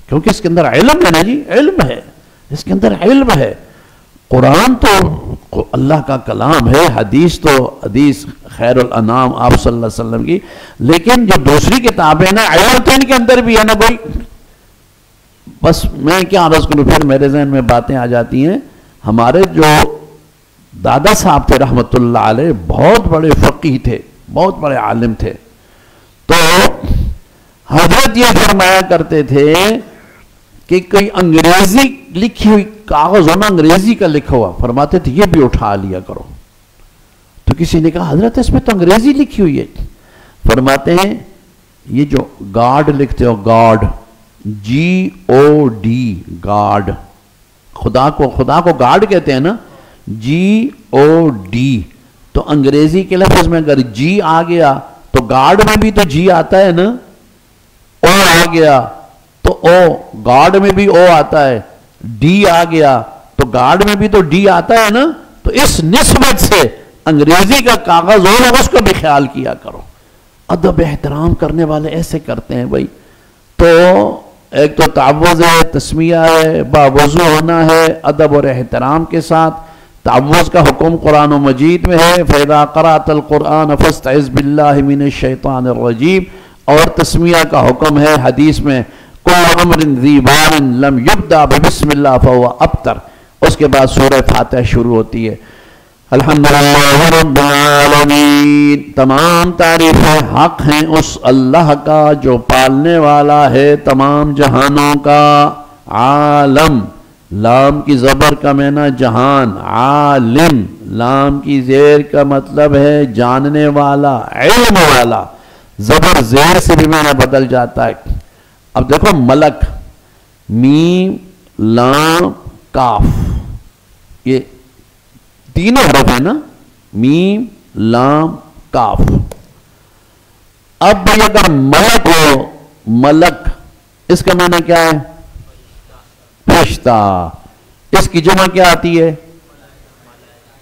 کیونکہ اس کے اندر علم ہے نا جی، علم ہے، اس کے اندر علم ہے۔ قرآن تو اللہ کا کلام ہے، حدیث تو حدیث خیر الانام آپ صلی اللہ علیہ وسلم کی، لیکن جو دوسری کتابیں نا علم تو ان کے اندر بھی ہے نا بھائی۔ بس میں کیا عرض کروں، پھر میرے ذہن میں باتیں آ جاتی ہیں۔ ہمارے جو دادا صاحب تھے رحمت اللہ علیہ، بہت بڑے فقیہ تھے، بہت بڑے عالم تھے، تو حضرت یہ فرمایا کرتے تھے کہ کوئی انگریزی لکھی ہوئی کاغذ ہونا، انگریزی کا لکھا ہوا، فرماتے تھے یہ بھی اٹھا لیا کرو، تو کسی نے کہا حضرت اس میں تو انگریزی لکھی ہوئی ہے. فرماتے ہیں یہ جو گاڈ لکھتے ہو، گاڈ GOD، گاڈ، خدا کو گاڈ کہتے ہیں نا، GOD. تو انگریزی کے لفظ میں اگر جی آ گیا تو گاڈ میں بھی تو جی آتا ہے نا، او آ گیا تو او، گاڈ میں بھی او آتا ہے، ڈی آ گیا تو گاڈ میں بھی تو ڈی آتا ہے نا. تو اس نسبت سے انگریزی کا کاغذ ہو، اس کو بھی خیال کیا کرو. ادب احترام کرنے والے ایسے کرتے ہیں بھائی. تو ایک تو تعوذ ہے، تسمیہ ہے، باوضو ہونا ہے ادب اور احترام کے ساتھ. تعوذ کا حکم قرآن و مجید میں ہے، فَإِذَا قَرَأْتَ الْقُرْآنَ فَاسْتَعِذْ بِاللَّهِ مِنَ الشَّيْطَانِ الرَّجِيمِ. اور تسمیہ کا حکم ہے حدیث میں، كُلُّ أَمْرٍ ذِي بَالٍ لَمْ يُبْدَأْ بِبِسْمِ اللَّهِ فَهُوَ أَبْتَرُ. اس کے بعد سورہ فاتحہ شروع ہوتی ہے. الحمدللہ رب العالمین، تمام تعریفیں حق ہیں اس اللہ کا جو پالنے والا ہے تمام جہانوں کا. عالم، لام کی زبر کا معنی جہان، عالم لام کی زیر کا مطلب ہے جاننے والا، علم والا. زبر زیر سے بھی معنی بدل جاتا ہے. اب دیکھو ملک، میم لام کاف، یہ تینوں حرف ہیں نا، میم لام کاف. اب بھی اگر ملک ہو، ملک اس کا معنی کیا ہے؟ فرشتہ. اس کی جمع کیا آتی ہے؟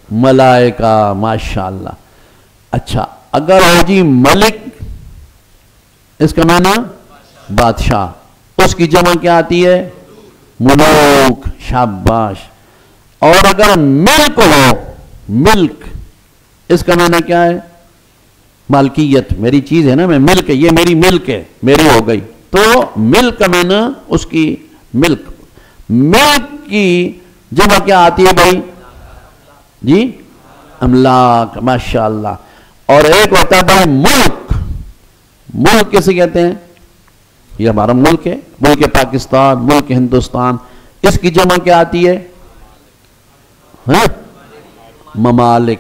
ملائکہ. ماشاءاللہ. اچھا اگر ہو جی ملک، اس کا معنی بادشاہ، اس کی جمع کیا آتی ہے؟ ملوک. شاباش. اور اگر ملک ہو، ملک اس کا معنی کیا ہے؟ مالکیت. میری چیز ہے نا، میں ملک ہے، یہ میری ملک ہے، میری ہو گئی. تو ملک کا معنی اس کی ملک. ملک کی جمع کیا آتی ہے بھائی؟ جی املاک. ماشاءاللہ. اور ایک ہوتا ہے بھائی ملک. ملک کیسے کہتے ہیں؟ یہ ہمارا ملک ہے، ملک پاکستان، ملک ہندوستان. اس کی جمع کیا آتی ہے؟ ممالک.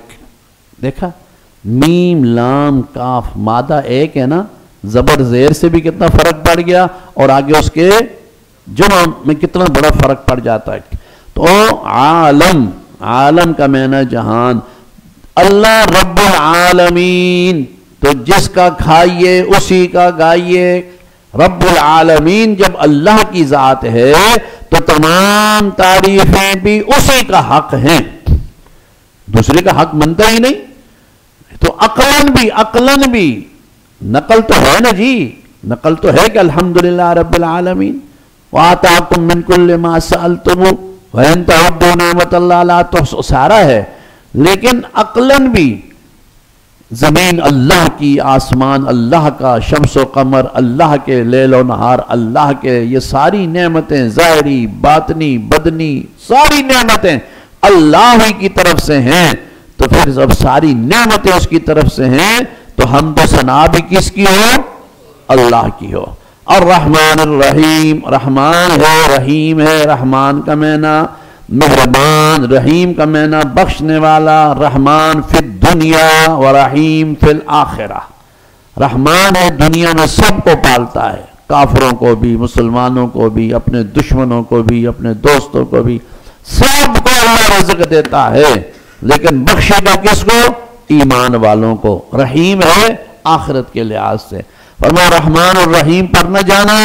دیکھا، میم لام کاف مادہ ایک ہے نا، زبر زیر سے بھی کتنا فرق پڑ گیا اور آگے اس کے جمع میں کتنا بڑا فرق پڑ جاتا ہے. تو عالم، عالم کا معنی جہان. اللہ رب العالمین، تو جس کا کھائیے اسی کا گائیے. رب العالمین جب اللہ کی ذات ہے تو تمام تعریفیں بھی اسی کا حق ہیں، دوسرے کا حق بنتا ہی نہیں. تو عقلاً بھی نقل تو ہے نا جی، نقل تو ہے کہ الحمدللہ رب العالمین وَآتَاكُم مِّن كُلِّ مَا سَأَلْتُمُوهُ وَإِن تَعُدُّوا نِعْمَتَ اللَّهِ لَا تُحْصُوهَا، سارا ہے. لیکن عقلاً بھی زمین اللہ کی، آسمان اللہ کا، شمس و قمر اللہ کے، لیل و نہار اللہ کے، یہ ساری نعمتیں ظاہری باطنی بدنی ساری نعمتیں اللہ ہی کی طرف سے ہیں. تو پھر جب ساری نعمتیں اس کی طرف سے ہیں تو حمد و ثنا بھی کس کی ہو؟ اللہ کی ہو. الرحمن الرحیم، رحمان ہے، رحیم ہے. رحمان کا معنی مہربان، رحیم کا معنی بخشنے والا. رحمان فی الدنیا و رحیم فی الآخرہ. رحمان ہے، دنیا میں سب کو پالتا ہے، کافروں کو بھی، مسلمانوں کو بھی، اپنے دشمنوں کو بھی، اپنے دوستوں کو بھی، سب کو اللہ رزق دیتا ہے. لیکن بخشے گا کس کو؟ ایمان والوں کو. رحیم ہے آخرت کے لحاظ سے. فرمایا رحمان الرحیم پر نہ جانا.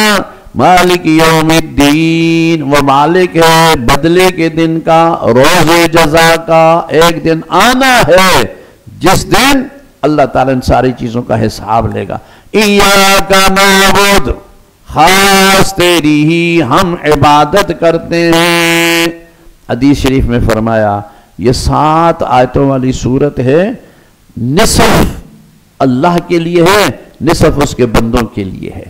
مالک یوم الدین، وہ مالک ہے بدلے کے دن کا، روز جزا کا. ایک دن آنا ہے جس دن اللہ تعالیٰ ان ساری چیزوں کا حساب لے گا. ایاک نعبد، خاص تیری ہی ہم عبادت کرتے ہیں. حدیث شریف میں فرمایا یہ 7 آیتوں والی سورت ہے، نصف اللہ کے لیے ہے، نصف اس کے بندوں کے لیے ہے.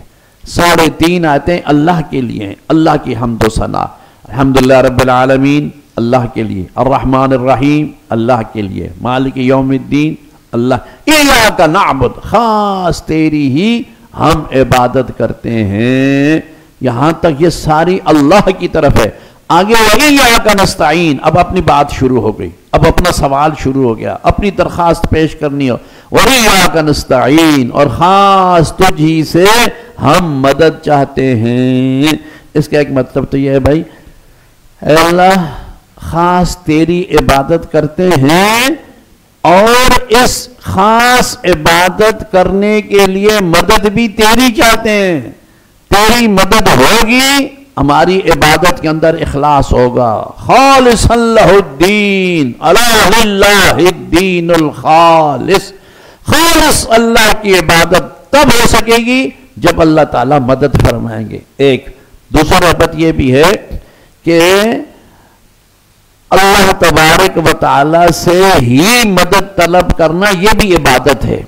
3.5 آیتیں اللہ کے لیے ہیں، اللہ کی حمد و ثنا. الحمدللہ رب العالمین اللہ کے لیے، الرحمن الرحیم اللہ کے لیے، مالک یوم الدین اللہ. ایاک نعبد، خاص تیری ہی ہم عبادت کرتے ہیں. یہاں تک یہ ساری اللہ کی طرف ہے. آگے وَإِيَّاكَ نَسْتَعِينُ، اب اپنی بات شروع ہو گئی. اب اپنا سوال شروع ہو گیا، اپنی درخواست پیش کرنی ہو، وَإِيَّاكَ نَسْتَعِينُ، اور خاص تجھ ہی سے ہم مدد چاہتے ہیں۔ اس کا ایک مطلب تو یہ ہے بھائی، اے اللہ خاص تیری عبادت کرتے ہیں اور اس خاص عبادت کرنے کے لیے مدد بھی تیری چاہتے ہیں۔ تیری مدد ہوگی، ہماری عبادت کے اندر اخلاص ہوگا۔ خالص اللہ الدین، الا للہ الدین الخالص، خالص اللہ کی عبادت تب ہو سکے گی جب اللہ تعالیٰ مدد فرمائیں گے۔ ایک دوسرا رحمت یہ بھی ہے کہ اللہ تبارک و تعالیٰ سے ہی مدد طلب کرنا یہ بھی عبادت ہے،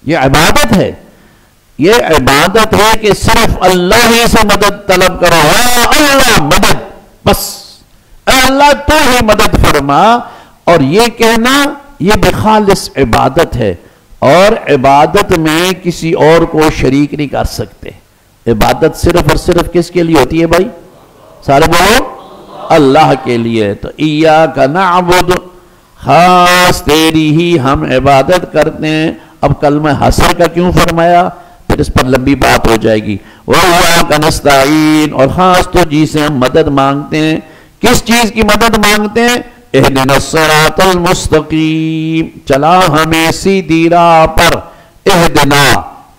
یہ عبادت ہے، یہ عبادت ہے کہ صرف اللہ ہی سے مدد طلب کرو، یا اللہ مدد، بس اے اللہ تو ہی مدد فرما، اور یہ کہنا یہ بھی خالص عبادت ہے، اور عبادت میں کسی اور کو شریک نہیں کر سکتے۔ عبادت صرف اور صرف کس کے لیے ہوتی ہے بھائی؟ سارے بولو، اللہ کے لیے۔ تو ایاک نعبد، خاص تیری ہی ہم عبادت کرتے ہیں۔ اب کلمہ حصر کا کیوں فرمایا؟ پھر اس پر لمبی بات ہو جائے گی۔ وَإِيَّاكَ نَسْتَعِينُ، اور خاص تو جی سے ہم مدد مانگتے ہیں۔ کس چیز کی مدد مانگتے ہیں؟ اہدنا الصراط المستقیم، چلا ہمیں سیدھی راہ پر۔ اہدنا،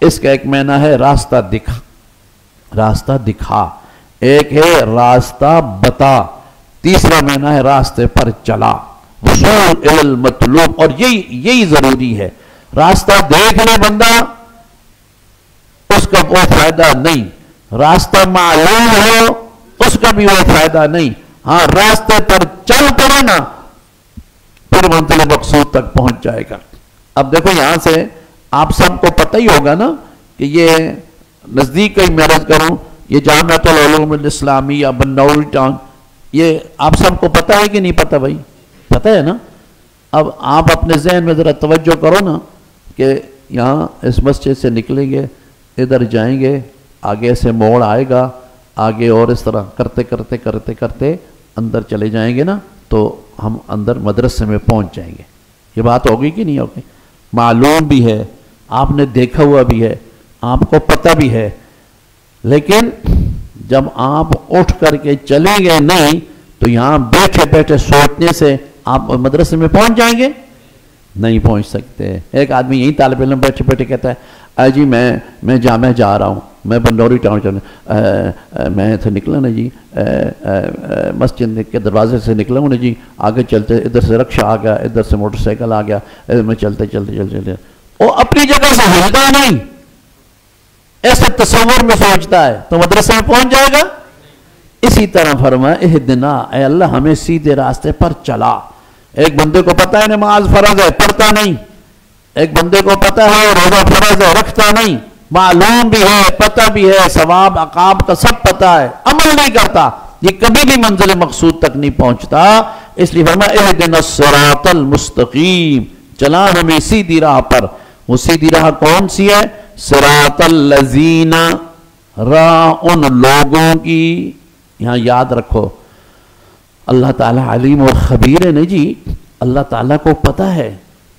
اس کا ایک معنی ہے راستہ دکھا، راستہ دکھا، ایک ہے راستہ بتا، تیسرا معنی ہے راستے پر چلا، وصول الی المطلوب، اور یہی ضروری ہے۔ راستہ دیکھ لے بندہ، اس کا وہ فائدہ نہیں، راستہ معلوم ہو اس کا بھی وہ فائدہ نہیں، ہاں راستے پر چل پڑے نا پھر منزل مقصود تک پہنچ جائے گا۔ اب دیکھو یہاں سے آپ سب کو پتہ ہی ہوگا نا کہ یہ نزدیک کا ہی میں عرض کروں، یہ جامعۃ العلوم الاسلامیہ بنوری ٹاؤن، یہ آپ سب کو پتہ ہے کہ نہیں پتہ بھائی؟ پتہ ہے نا؟ اب آپ اپنے ذہن میں ذرا توجہ کرو نا کہ یہاں اس مسجد سے نکلیں گے، ادھر جائیں گے، آگے سے موڑ آئے گا، آگے اور اس طرح کرتے کرتے کرتے کرتے اندر چلے جائیں گے نا تو ہم اندر مدرسے میں پہنچ جائیں گے۔ یہ بات ہوگی کہ نہیں ہوگی؟ معلوم بھی ہے، آپ نے دیکھا ہوا بھی ہے، آپ کو پتہ بھی ہے، لیکن جب آپ اٹھ کر کے چلیں گے نہیں تو یہاں بیٹھے بیٹھے سوچنے سے آپ مدرسے میں پہنچ جائیں گے؟ نہیں پہنچ سکتے۔ ایک آدمی یہی طالب علم بیٹھے بیٹھے کہتا ہے اے جی میں جامعہ جا رہا ہوں، میں بنڈوری ٹاؤن میں تو نکلا نا جی، مسجد کے دروازے سے نکلا ہوں نا جی، آگے چلتے ادھر سے رکشہ آ گیا، ادھر سے موٹر سائیکل آ گیا، میں چلتے چلتے چلتے چلتے وہ اپنی جگہ سے ہلتا نہیں، ایسے تصور میں سوچتا ہے تو مدرسے میں پہنچ جائے گا۔ اسی طرح فرمایا اہدنا، اے اللہ ہمیں سیدھے راستے پر چلا۔ ایک بندے کو پتہ ہے نماز فرض ہے، پڑھتا نہیں، ایک بندے کو پتہ ہے روزہ فرض ہے، رکھتا نہیں، معلوم بھی ہے، پتہ بھی ہے، ثواب عقاب کا سب پتہ ہے، عمل نہیں کرتا، یہ کبھی بھی منزل مقصود تک نہیں پہنچتا۔ اس لیے فرمایا اہدنا الصراط المستقیم، چلا ہمیں سیدھی راہ پر۔ وہ سیدھی راہ کون سی ہے؟ صراط الذین، راہ ان لوگوں کی۔ یہاں یاد رکھو اللہ تعالیٰ علیم اور خبیر ہے نا جی، اللہ تعالیٰ کو پتہ ہے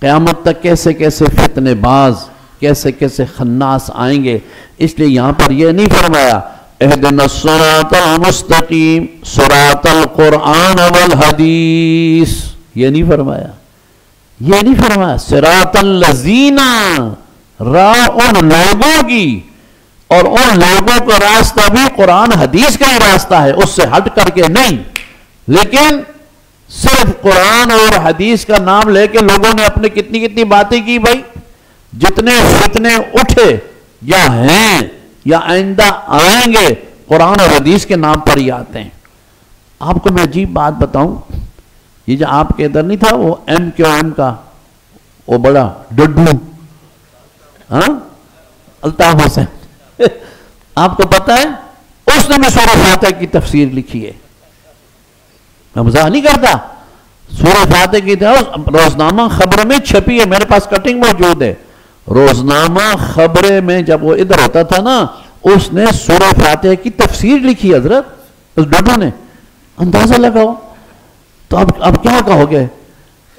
قیامت تک کیسے کیسے فتنے باز، کیسے کیسے خناس آئیں گے۔ اس لیے یہاں پر یہ نہیں فرمایا اہدنا الصراط المستقیم صراط القرآن والحدیث، یہ نہیں فرمایا، یہ نہیں فرمایا صراط الذین، راہ ان لوگوں کی، اور ان لوگوں کا راستہ بھی قرآن حدیث کا ہی راستہ ہے، اس سے ہٹ کر کے نہیں۔ لیکن صرف قرآن اور حدیث کا نام لے کے لوگوں نے اپنے کتنی کتنی باتیں کی بھائی، جتنے فتنے اٹھے یا ہیں یا آئندہ آئیں گے قرآن اور حدیث کے نام پر ہی آتے ہیں۔ آپ کو میں عجیب بات بتاؤں، یہ جو آپ کے ادھر نہیں تھا وہ MQM کا وہ بڑا ڈڈو، ہاں الطاف حسین، آپ کو پتہ ہے اس نے بھی سورہ فاتحہ کی تفسیر لکھی ہے، میں مزاح نہیں کرتا، سورہ فاتحہ کی روزنامہ خبر میں چھپی ہے، میرے پاس کٹنگ موجود ہے، روزنامہ خبریں میں جب وہ ادھر ہوتا تھا نا اس نے سورہ فاتحہ کی تفسیر لکھی حضرت، اس ڈڈو نے، اندازہ لگاؤ۔ تو اب کیا کہو گے؟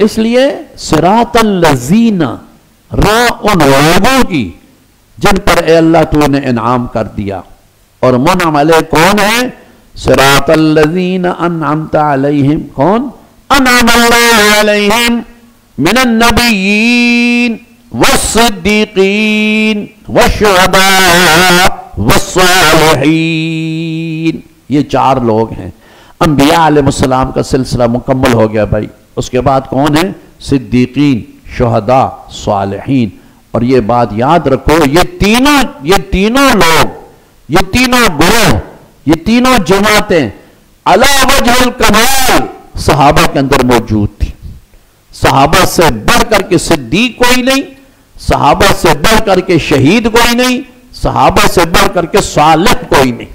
اس لیے صراط الذین، راہ ان لوگوں کی جن پر اے اللہ تو نے انعام کر دیا. اور منعم علیہ کون ہے؟ صراط الذین انعمت علیہم. کون؟ انعم اللہ علیہم من النبیین والصدیقین والشہداء والصالحین. یہ 4 لوگ ہیں. انبیاء علیہ السلام کا سلسلہ مکمل ہو گیا بھائی. اس کے بعد کون ہے؟ صدیقین، شہداء، صالحین. اور یہ بات یاد رکھو، یہ تینوں لوگ، یہ تینوں گروہ، یہ تینوں جماعتیں علی وجہ الکمال صحابہ کے اندر موجود تھی. صحابہ سے بڑھ کر کے صدیق کوئی نہیں، صحابہ سے بڑھ کر کے شہید کوئی نہیں، صحابہ سے بڑھ کر کے صالح کوئی نہیں.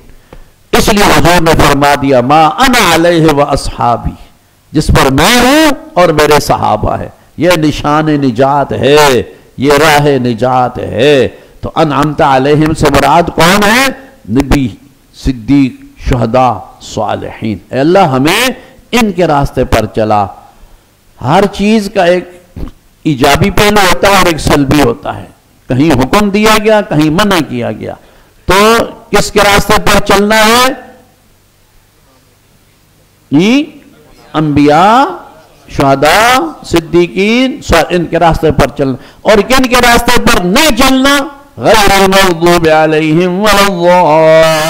اس لیے حضور نے فرما دیا ما انا علیہ و اصحابی، جس پر میں ہوں اور میرے صحابہ ہے. یہ نشان نجات ہے، یہ راہ نجات ہے. تو انعمت علیہم سے مراد کون ہے؟ نبی، صدیق، شہداء، صالحین. اے اللہ ہمیں ان کے راستے پر چلا. ہر چیز کا ایک ایجابی پہلو ہوتا ہے اور ایک سلبی ہوتا ہے. کہیں حکم دیا گیا، کہیں منع کیا گیا. تو کس کے راستے پر چلنا ہے؟ انبیاء، شہداء، صدیقین، ان کے راستے پر چلنا. اور کن کے راستے پر نہیں چلنا؟ غیر المغضوب علیہم ولا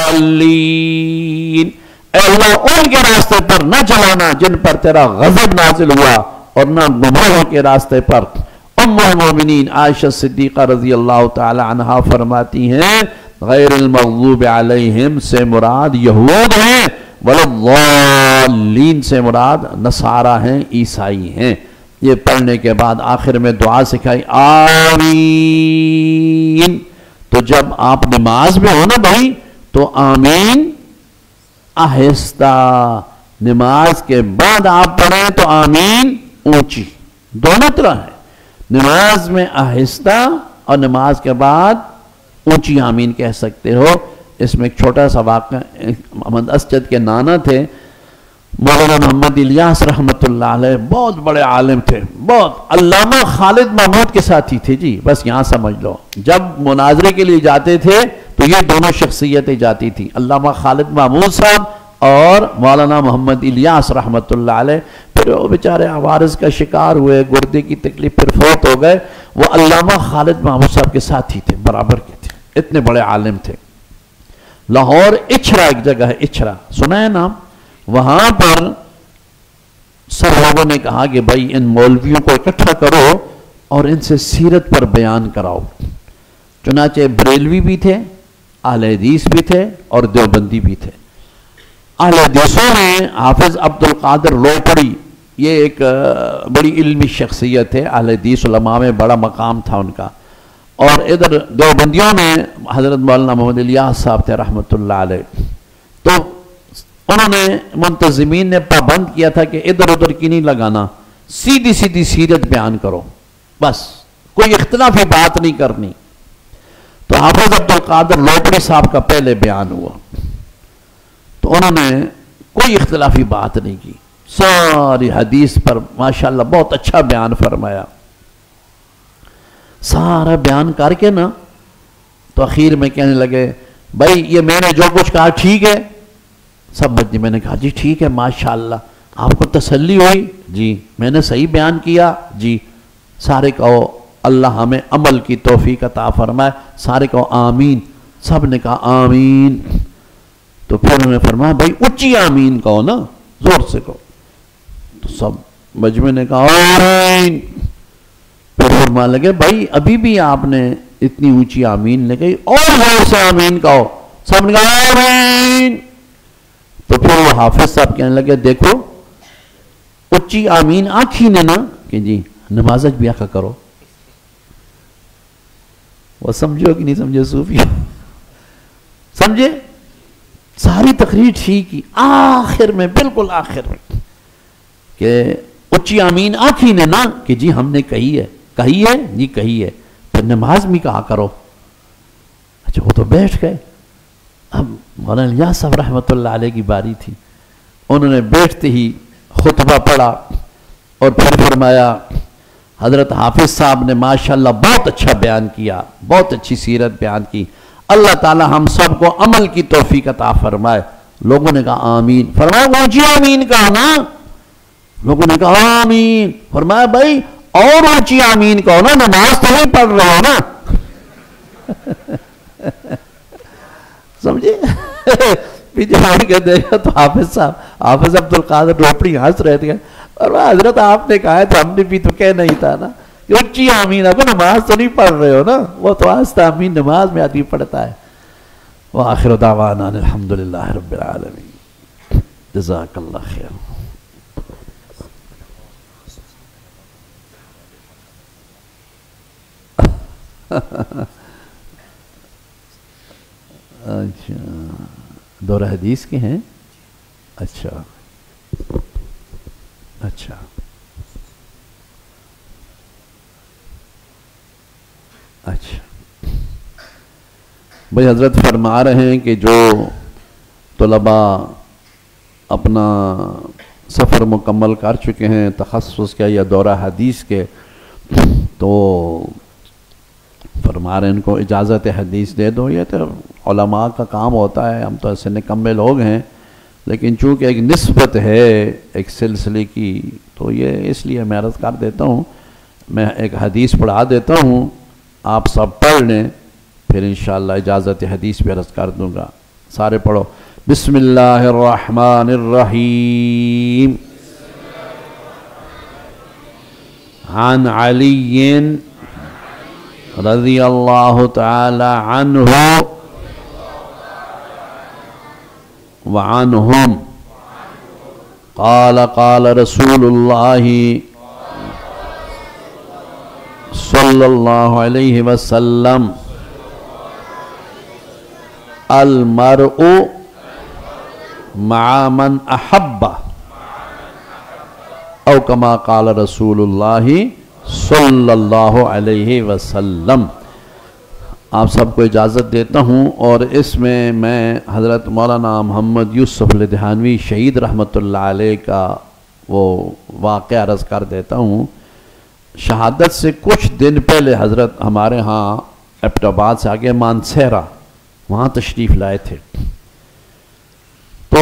الضالین. اے اللہ ان کے راستے پر نہ چلانا جن پر تیرا غضب نازل ہوا، اور نہ گمراہوں کے راستے پر. ام المومنین عائشہ صدیقہ رضی اللہ تعالی عنہا فرماتی ہیں غیر المغضوب علیہم سے مراد یہود ہیں، ولا الضالین سے مراد نصارہ ہیں، عیسائی ہیں. یہ پڑھنے کے بعد آخر میں دعا سکھائی آمین. تو جب آپ نماز میں ہو نا بھائی تو آمین آہستہ، نماز کے بعد آپ پڑھیں تو آمین اونچی. دونوں طرح ہے، نماز میں آہستہ اور نماز کے بعد اونچی آمین کہہ سکتے ہو. اس میں ایک چھوٹا سا واقعہ، محمد اسجد کے نانا تھے مولانا محمد الیاس رحمت اللہ علیہ، بہت بڑے عالم تھے، بہت. علامہ خالد محمود کے ساتھی تھے جی، بس یہاں سمجھ لو. جب مناظرے کے لیے جاتے تھے تو یہ دونوں شخصیتیں جاتی تھیں، علامہ خالد محمود صاحب اور مولانا محمد الیاس رحمت اللہ علیہ. پھر وہ بیچارے عوارض کا شکار ہوئے، گردے کی تکلیف، پھر فوت ہو گئے. وہ علامہ خالد محمود صاحب کے ساتھی تھے، برابر کے تھے، اتنے بڑے عالم تھے. لاہور اچھرا ایک جگہ ہے، اچھرا سنا ہے نام؟ وہاں پر سب لوگوں نے کہا کہ بھائی ان مولویوں کو اکٹھا کرو اور ان سے سیرت پر بیان کراؤ. چنانچہ بریلوی بھی تھے، اہل حدیث بھی تھے اور دیوبندی بھی تھے. اہل حدیثوں میں حافظ عبد القادر لوپڑی، یہ ایک بڑی علمی شخصیت ہے، اہل حدیث علماء میں بڑا مقام تھا ان کا. اور ادھر دیوبندیوں میں حضرت مولانا محمد الیاس صاحب تھے رحمت اللہ علیہ. تو انہوں نے منتظمین نے پابند کیا تھا کہ ادھر ادھر کی نہیں لگانا، سیدھی سیدھی سیرت بیان کرو، بس کوئی اختلافی بات نہیں کرنی. تو حافظ عبد القادر لوپڑی صاحب کا پہلے بیان ہوا تو انہوں نے کوئی اختلافی بات نہیں کی، ساری حدیث پر ماشاءاللہ بہت اچھا بیان فرمایا. سارا بیان کر کے نا تو اخیر میں کہنے لگے بھائی یہ میں نے جو کچھ کہا ٹھیک ہے؟ سب بچے میں نے کہا جی ٹھیک ہے ماشاءاللہ. آپ کو تسلی ہوئی؟ جی. میں نے صحیح بیان کیا؟ جی. سارے کہو اللہ ہمیں عمل کی توفیق عطا فرمائے. سارے کہو آمین. سب نے کہا آمین. تو پھر انہوں نے فرمایا بھائی اچھی آمین کہو نا، زور سے کہو. تو سب مجمع نے کہا آمین. پھر فرمانے لگے بھائی ابھی بھی آپ نے اتنی اونچی آمین نے کہی، اور زور سے آمین کہو. سب نے کہا آمین. تو پھر وہ حافظ صاحب کہنے لگے دیکھو اچھی آمین آنکھی نے نا کہ جی نماز بھی آخا کرو. وہ سمجھو کہ نہیں سمجھے صوفی؟ سمجھے؟ ساری تقریر ٹھیک ہی، آخر میں بالکل آخر میں کہ اچھی آمین آنکھی نے نا کہ جی ہم نے کہی ہے. کہی ہے جی کہی ہے. پھر نماز بھی کہا کرو. اچھا وہ تو بیٹھ گئے. اب مولانا الیاس صاحب رحمت اللہ علیہ کی باری تھی. انہوں نے بیٹھتے ہی خطبہ پڑھا. اور پھر فرمایا حضرت حافظ صاحب نے ماشاءاللہ بہت اچھا بیان کیا، بہت اچھی سیرت بیان کی، اللہ تعالی ہم سب کو عمل کی توفیق عطا فرمائے۔ لوگوں نے کہا آمین، فرمایا اونچی آمین کہا نا، لوگوں نے کہا آمین، فرمایا بھائی اور اونچی آمین کہو نا، نماز تو نہیں پڑھ رہے ہو نا سمجھے؟ پیچھے آن کے دیکھا تو حافظ عبد القادر روپڑی ہنس رہے تھے، اور حضرت آپ نے کہا ہے تو ہم نے بھی تو کہہ نہیں تھا نا کہ اونچی آمین، اب نماز تو نہیں پڑھ رہے ہو نا، وہ تو آستہ آمین نماز میں آدمی پڑھتا ہے۔ وآخر دعوانا الحمدللہ رب العالمین، جزاک اللہ خیر۔ اچھا دورہ حدیث کے ہیں، اچھا اچھا اچھا بھائی حضرت فرما رہے ہیں کہ جو طلباء اپنا سفر مکمل کر چکے ہیں تخصص کے یا دورہ حدیث کے، تو فرما رہے ہیں ان کو اجازت حدیث دے دو۔ یہ تو علماء کا کام ہوتا ہے، ہم تو ایسے نکمے لوگ ہیں، لیکن چونکہ ایک نسبت ہے ایک سلسلے کی، تو یہ اس لیے میں عرض کر دیتا ہوں، میں ایک حدیث پڑھا دیتا ہوں، آپ سب پڑھ لیں، پھر انشاءاللہ اجازت حدیث بھی عرض کر دوں گا۔ سارے پڑھو۔ بسم اللہ الرحمن الرحیم۔ عن علی رضی اللہ تعالی عنہ وعنہم قال قال رسول اللہ صلی اللہ علیہ وسلم المرء مع من احب او کما قال رسول اللہ صلی اللہ علیہ وسلم۔ آپ سب کو اجازت دیتا ہوں، اور اس میں حضرت مولانا محمد یوسف لدھیانوی شہید رحمۃ اللہ علیہ کا وہ واقعہ عرض کر دیتا ہوں۔ شہادت سے کچھ دن پہلے حضرت ہمارے ہاں ایبٹ آباد سے آگے مانسہرہ وہاں تشریف لائے تھے، تو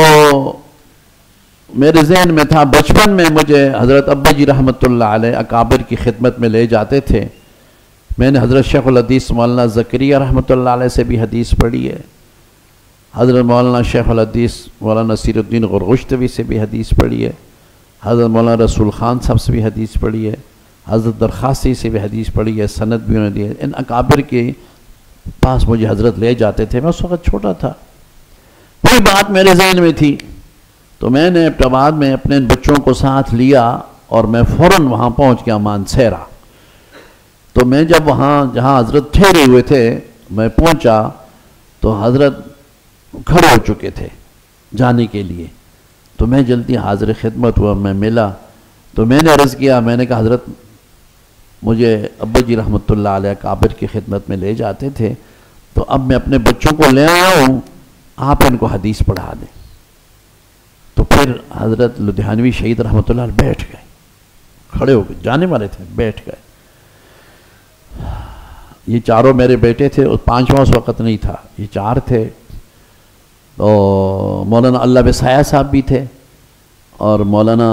میرے ذہن میں تھا، بچپن میں مجھے حضرت ابا جی رحمۃ اللہ علیہ اکابر کی خدمت میں لے جاتے تھے۔ میں نے حضرت شیخ الحدیث مولانا زکریا رحمۃ اللہ علیہ سے بھی حدیث پڑھی ہے، حضرت مولانا شیخ الحدیث مولانا نصیر الدین غرغشتوی سے بھی حدیث پڑھی ہے، حضرت مولانا رسول خان صاحب سے بھی حدیث پڑھی ہے، حضرت درخواسی سے بھی حدیث پڑھی ہے، سند بھی انہوں نے دی ہے۔ ان اکابر کے پاس مجھے حضرت لے جاتے تھے، میں اس وقت چھوٹا تھا، کوئی بات میرے ذہن میں تھی، تو میں نے ایبٹ آباد میں اپنے بچوں کو ساتھ لیا اور میں فوراً وہاں پہنچ گیا مانسہرہ۔ تو میں جب وہاں جہاں حضرت ٹھہرے ہوئے تھے میں پہنچا تو حضرت کھڑے ہو چکے تھے جانے کے لیے، تو میں جلدی حاضر خدمت ہوا، میں ملا، تو میں نے عرض کیا، میں نے کہا حضرت مجھے ابا جی رحمۃ اللہ علیہ اکابر کی خدمت میں لے جاتے تھے، تو اب میں اپنے بچوں کو لے آیا ہوں، آپ ان کو حدیث پڑھا دیں۔ تو پھر حضرت لدھیانوی شہید رحمۃ اللہ علیہ بیٹھ گئے، کھڑے ہو گئے، جانے والے تھے بیٹھ گئے۔ یہ چاروں میرے بیٹے تھے، پانچواں اس وقت نہیں تھا، یہ چار تھے، تو مولانا اللہ بسایہ صاحب بھی تھے، اور مولانا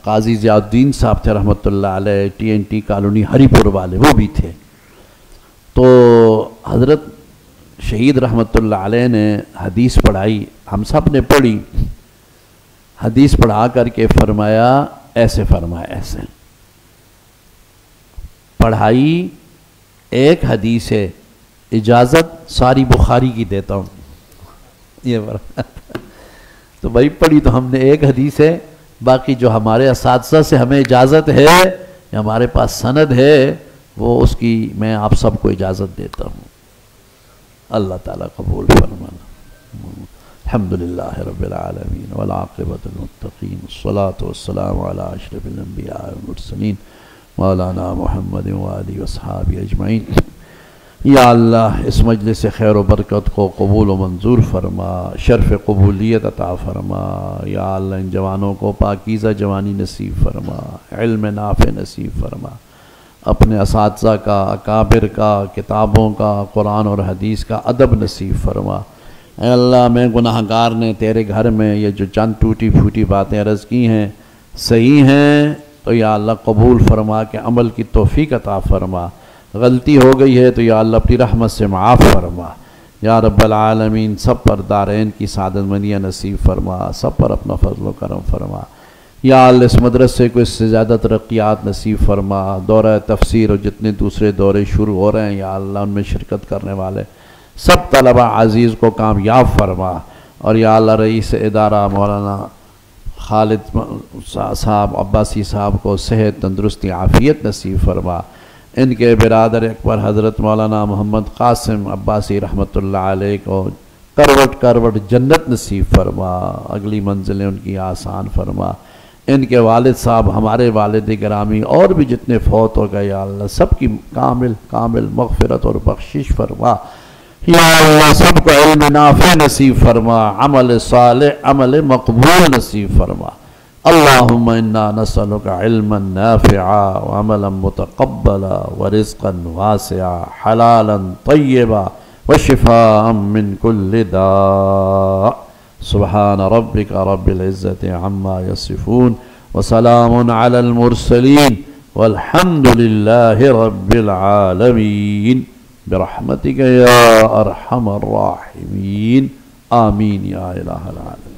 قاضی ضیاء الدین صاحب تھے رحمۃ اللہ علیہ، TNT کالونی ہری پور والے، وہ بھی تھے۔ تو حضرت شہید رحمۃ اللہ علیہ نے حدیث پڑھائی، ہم سب نے پڑھی، حدیث پڑھا کر کے فرمایا ایسے، فرمایا ایسے، پڑھائی ایک حدیث ہے، اجازت ساری بخاری کی دیتا ہوں، یہ تو بھائی پڑھی تو ہم نے ایک حدیث ہے، باقی جو ہمارے اساتذہ سے ہمیں اجازت ہے یا ہمارے پاس سند ہے وہ اس کی میں آپ سب کو اجازت دیتا ہوں۔ اللہ تعالیٰ قبول فرمانا۔ الحمدللہ رب العالمین والعاقبۃ للمتقین والصلاة والسلام علی اشرف الانبیاء والمرسلین مولانا محمد وآلہ واصحابہ اجمعین۔ یا اللہ اس مجلس خیر و برکت کو قبول و منظور فرما، شرف قبولیت عطا فرما۔ یا اللہ ان جوانوں کو پاکیزہ جوانی نصیب فرما، علم نافع نصیب فرما، اپنے اساتذہ کا، اکابر کا، کتابوں کا، قرآن اور حدیث کا ادب نصیب فرما۔ اے اللہ میں گناہ گار نے تیرے گھر میں یہ جو چند ٹوٹی پھوٹی باتیں عرض کی ہیں صحیح ہیں تو یا اللہ قبول فرما کہ عمل کی توفیق عطا فرما، غلطی ہو گئی ہے تو یا اللہ اپنی رحمت سے معاف فرما۔ یا رب العالمین سب پر دارین کی سعادت مندیاں نصیب فرما، سب پر اپنا فضل و کرم فرما۔ یا اللہ اس مدرسے کو اس سے زیادہ ترقیات نصیب فرما، دورہ تفسیر اور جتنے دوسرے دورے شروع ہو رہے ہیں یا اللہ ان میں شرکت کرنے والے سب طلبہ عزیز کو کامیاب فرما، اور یا اللہ رئیس ادارہ مولانا خالد صاحب عباسی صاحب کو صحت تندرستی عافیت نصیب فرما، ان کے برادر اکبر حضرت مولانا محمد قاسم عباسی رحمۃ اللہ علیہ کو کروٹ کروٹ جنت نصیب فرما، اگلی منزلیں ان کی آسان فرما، ان کے والد صاحب ہمارے والد گرامی اور بھی جتنے فوت ہو گئے یا اللہ سب کی کامل مغفرت اور بخشش فرما۔ یا اللہ سب کو علم نافع نصیب فرما، عمل صالح عمل مقبول نصیب فرما۔ اللہم انا نسألک علما نافعا وعملا متقبلا ورزقا واسعا حلالا طیبا وشفاء من کل داء۔ سبحان ربک رب العزت عما یصفون وسلام علی المرسلین والحمد للہ رب العالمین برحمتک یا ارحم الراحمین آمین یا الہ العالمین۔